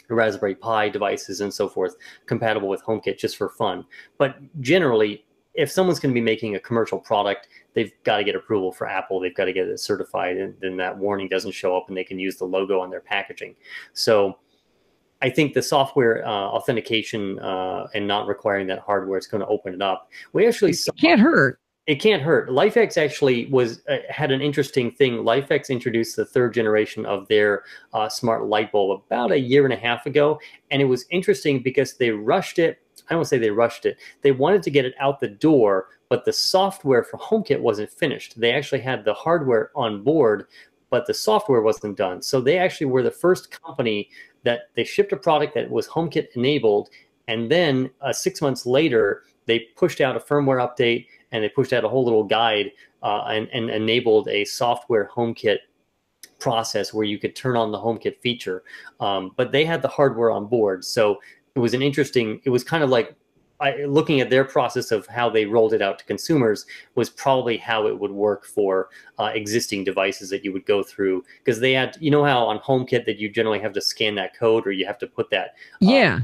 Raspberry Pi devices and so forth compatible with HomeKit just for fun. But generally, if someone's going to be making a commercial product, they've got to get approval for Apple. They've got to get it certified, and then that warning doesn't show up, and they can use the logo on their packaging. So I think the software authentication and not requiring that hardware is going to open it up. We actually it can't hurt. It can't hurt. LifeX actually had an interesting thing. LifeX introduced the third generation of their smart light bulb about a year and a half ago, and it was interesting because they rushed it. I don't want to say they rushed it. They wanted to get it out the door, but the software for HomeKit wasn't finished. They actually had the hardware on board, but the software wasn't done. So they actually were the first company that they shipped a product that was HomeKit enabled, and then 6 months later, they pushed out a firmware update, and they pushed out a whole little guide and enabled a software HomeKit process where you could turn on the HomeKit feature. But they had the hardware on board. So it was it was kind of like looking at their process of how they rolled it out to consumers was probably how it would work for existing devices that you would go through. Because they had, you know how on HomeKit that you generally have to scan that code or you have to put that. Yeah.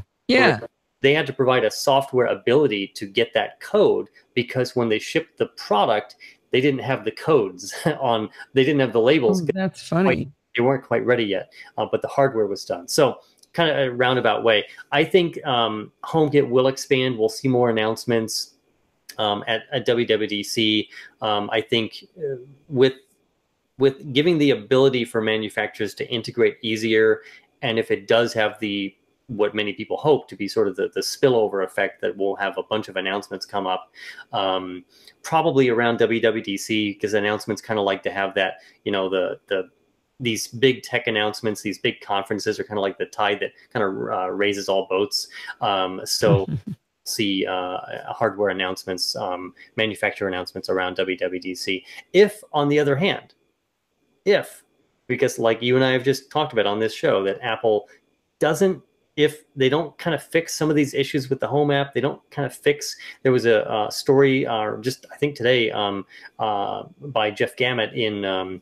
They had to provide a software ability to get that code, because when they shipped the product, they didn't have the codes on, they didn't have the labels. Oh, that's funny. They weren't quite ready yet, but the hardware was done. So kind of a roundabout way. I think HomeKit will expand. We'll see more announcements at WWDC. I think with giving the ability for manufacturers to integrate easier, and if it does have what many people hope to be sort of the spillover effect, that we'll have a bunch of announcements come up probably around WWDC, because announcements kind of like to have that, these big tech announcements, these big conferences are kind of like the tide that kind of raises all boats. So see hardware announcements, manufacturer announcements around WWDC. If, on the other hand, because like you and I have just talked about on this show, that Apple doesn't, if they don't kind of fix some of these issues with the Home app, they don't kind of fix. There was a story, just I think today, by Jeff Gamet in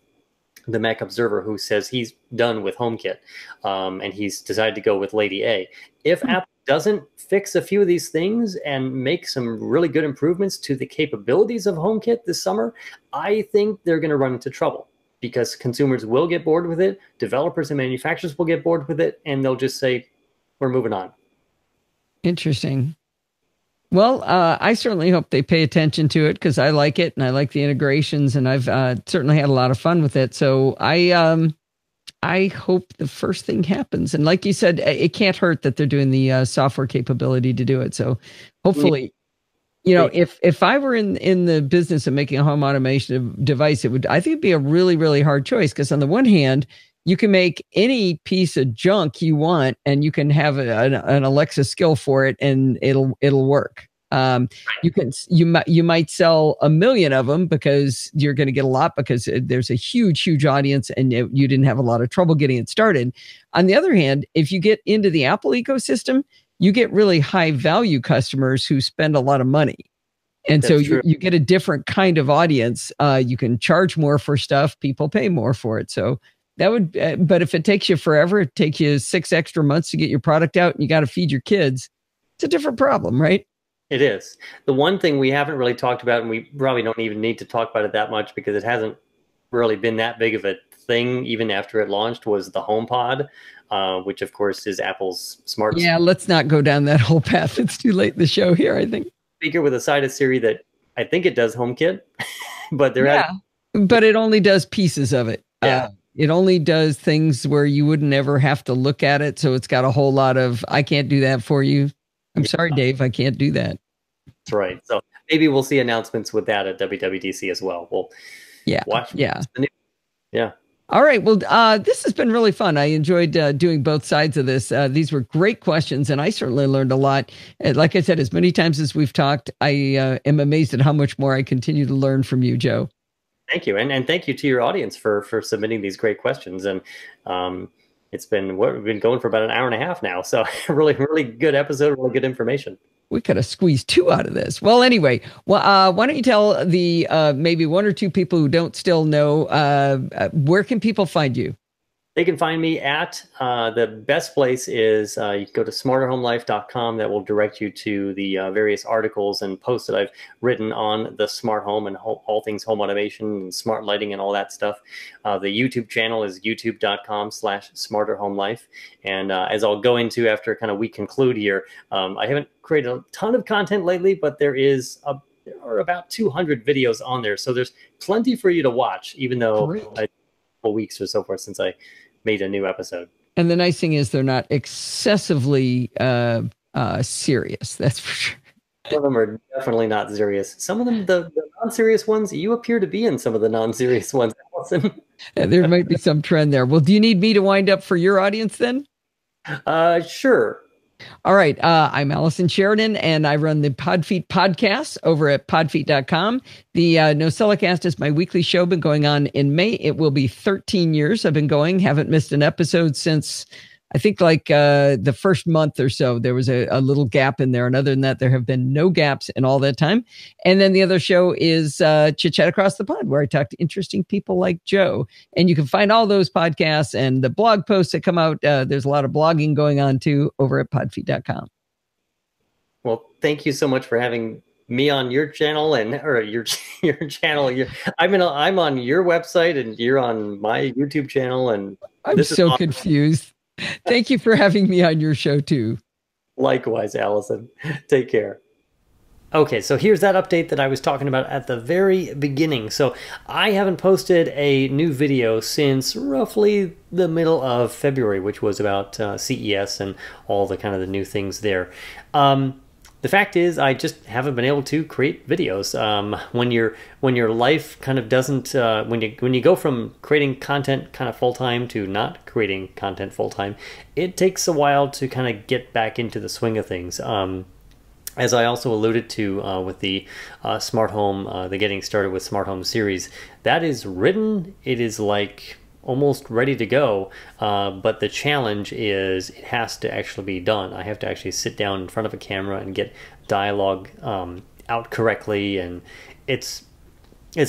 the Mac Observer, who says he's done with HomeKit, and he's decided to go with Lady A. If Apple doesn't fix a few of these things and make some really good improvements to the capabilities of HomeKit this summer, I think they're going to run into trouble, because consumers will get bored with it, developers and manufacturers will get bored with it, and they'll just say, we're moving on. Interesting. Well, I certainly hope they pay attention to it, because I like it and I like the integrations, and I've certainly had a lot of fun with it. So I hope the first thing happens. And like you said, it can't hurt that they're doing the software capability to do it. So hopefully, you know, if I were in the business of making a home automation device, I think it'd be a really, really hard choice, because on the one hand, you can make any piece of junk you want, and you can have an Alexa skill for it, and it'll work. You might sell 1 million of them, because you're going to get a lot, because there's a huge audience, and you didn't have a lot of trouble getting it started. On the other hand, if you get into the Apple ecosystem, you get really high value customers who spend a lot of money. And so you get a different kind of audience. You can charge more for stuff. People pay more for it. So that would, but if it takes you forever, it takes you 6 extra months to get your product out, and you got to feed your kids, it's a different problem, right? It is. The one thing we haven't really talked about, and we probably don't even need to talk about it that much, because it hasn't really been that big of a thing even after it launched, was the HomePod, which of course is Apple's smart. Yeah, let's not go down that whole path. It's too late in the show here, I think. Speaker with a side of Siri that I think it does HomeKit, but but it only does pieces of it. Yeah. It only does things where you wouldn't ever have to look at it. So it's got a whole lot of, I can't do that for you. I'm sorry, Dave, I can't do that. That's right. So maybe we'll see announcements with that at WWDC as well. We'll watch. Yeah. Yeah. All right. Well, this has been really fun. I enjoyed doing both sides of this. These were great questions, and I certainly learned a lot. Like I said, as many times as we've talked, I am amazed at how much more I continue to learn from you, Joe. Thank you. And thank you to your audience for submitting these great questions. And we've been going for about an hour and a half now. So really, really good episode, really good information. We could have squeezed 2 out of this. Well, anyway, why don't you tell the maybe 1 or 2 people who don't still know, where can people find you? They can find me at, the best place is you can go to smarterhomelife.com. That will direct you to the various articles and posts that I've written on the smart home and all things home automation and smart lighting and all that stuff. The YouTube channel is youtube.com/smarterhomelife. And as I'll go into after kind of we conclude here, I haven't created a ton of content lately, but there are about 200 videos on there. So there's plenty for you to watch, even though a couple weeks or so forth since I made a new episode. And the nice thing is they're not excessively serious. That's for sure. Some of them are definitely not serious. Some of them, the non-serious ones, you appear to be in some of the non-serious ones, Allison. There might be some trend there. Well, do you need me to wind up for your audience then? Sure. All right. I'm Allison Sheridan, and I run the Podfeet podcast over at podfeet.com. The Nocellicast is my weekly show. Been going on in May. It will be 13 years I've been going. Haven't missed an episode since, I think, like the first month or so. There was a little gap in there. And other than that, there have been no gaps in all that time. And then the other show is Chit Chat Across the Pond, where I talk to interesting people like Joe. And you can find all those podcasts and the blog posts that come out. There's a lot of blogging going on, too, over at podfeet.com. Well, thank you so much for having me on your channel or your channel. I'm on your website and you're on my YouTube channel. And I'm so confused. Thank you for having me on your show, too. Likewise, Allison. Take care. Okay, so here's that update that I was talking about at the very beginning. So I haven't posted a new video since roughly the middle of February, which was about CES and all the kind of the new things there. The fact is, I just haven't been able to create videos. When your life kind of doesn't, when you go from creating content kind of full time to not creating content full time, it takes a while to kind of get back into the swing of things. As I also alluded to with the smart home, the Getting Started with Smart Home series, that is written. It is like almost ready to go, but the challenge is it has to actually be done. I have to actually sit down in front of a camera and get dialogue out correctly, and it's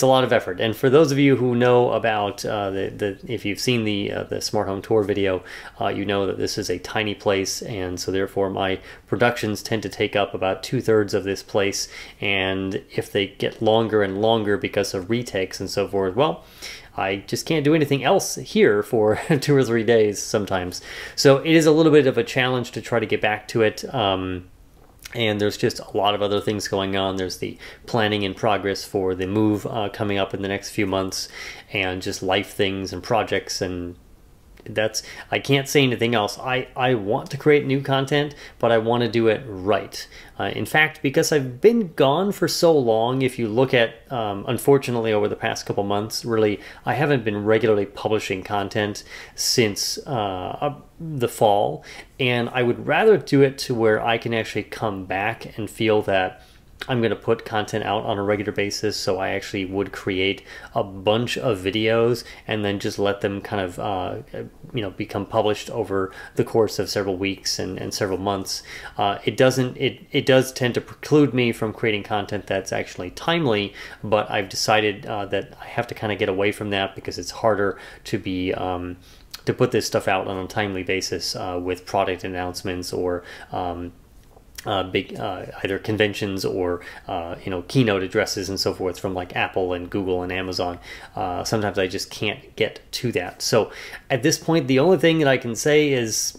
a lot of effort. And for those of you who know about if you've seen the smart home tour video, you know that this is a tiny place, and so therefore my productions tend to take up about 2/3 of this place. And if they get longer and longer because of retakes and so forth, well, I just can't do anything else here for 2 or 3 days sometimes. So it is a little bit of a challenge to try to get back to it. And there's just a lot of other things going on. There's the planning in progress for the move coming up in the next few months, and just life things and projects, and I can't say anything else. I want to create new content, but I want to do it right. In fact, because I've been gone for so long, if you look at, unfortunately, over the past couple months, really, I haven't been regularly publishing content since the fall, and I would rather do it to where I can actually come back and feel that I'm going to put content out on a regular basis. So I actually would create a bunch of videos and then just let them kind of, become published over the course of several weeks and several months. It does tend to preclude me from creating content that's actually timely, but I've decided that I have to kind of get away from that, because it's harder to be, to put this stuff out on a timely basis with product announcements or big either conventions or keynote addresses and so forth from like Apple and Google and Amazon. Sometimes I just can't get to that. So at this point, the only thing that I can say is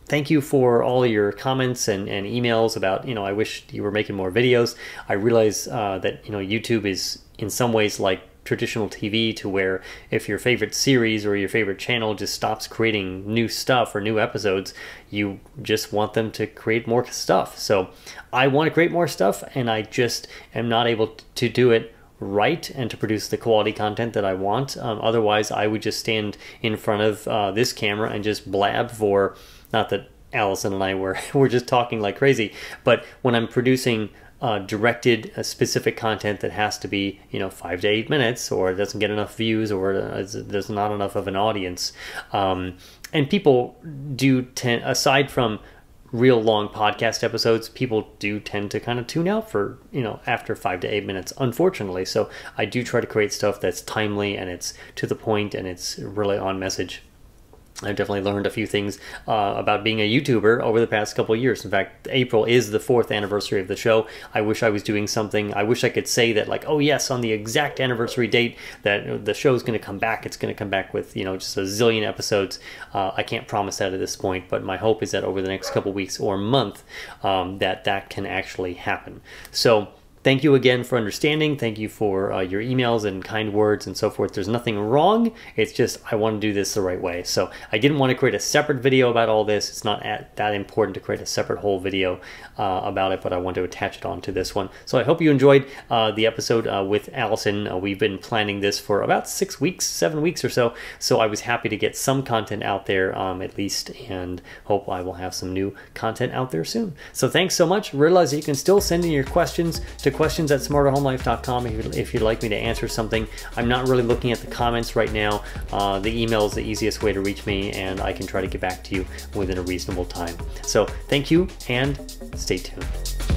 thank you for all your comments and emails about, I wish you were making more videos. I realize that YouTube is in some ways like traditional TV, to where if your favorite series or your favorite channel just stops creating new stuff or new episodes, you just want them to create more stuff. So I want to create more stuff, and I just am not able to do it right and to produce the quality content that I want. Otherwise, I would just stand in front of this camera and just blab for, not that Allison and I we're just talking like crazy, but when I'm producing directed specific content that has to be 5 to 8 minutes, or it doesn't get enough views, or there's not enough of an audience, and people do tend, aside from real long podcast episodes, people do tend to kind of tune out for after 5 to 8 minutes, unfortunately. So I do try to create stuff that's timely and it's to the point and it's really on message. I've definitely learned a few things about being a YouTuber over the past couple of years. In fact, April is the 4th anniversary of the show. I wish I was doing something. I wish I could say that, like, oh yes, on the exact anniversary date that the show's going to come back. It's going to come back with, just a zillion episodes. I can't promise that at this point, but my hope is that over the next couple of weeks or month, that can actually happen. So thank you again for understanding. Thank you for your emails and kind words and so forth. There's nothing wrong. It's just I want to do this the right way. So I didn't want to create a separate video about all this. It's not that important to create a separate whole video about it, but I want to attach it onto this one. So I hope you enjoyed the episode with Allison. We've been planning this for about 6 weeks, 7 weeks or so. So I was happy to get some content out there at least, and hope I will have some new content out there soon. So thanks so much. Realize that you can still send in your questions to questions@smarterhomelife.com if you'd like me to answer something. I'm not really looking at the comments right now. The email is the easiest way to reach me, and I can try to get back to you within a reasonable time. So thank you, and stay tuned.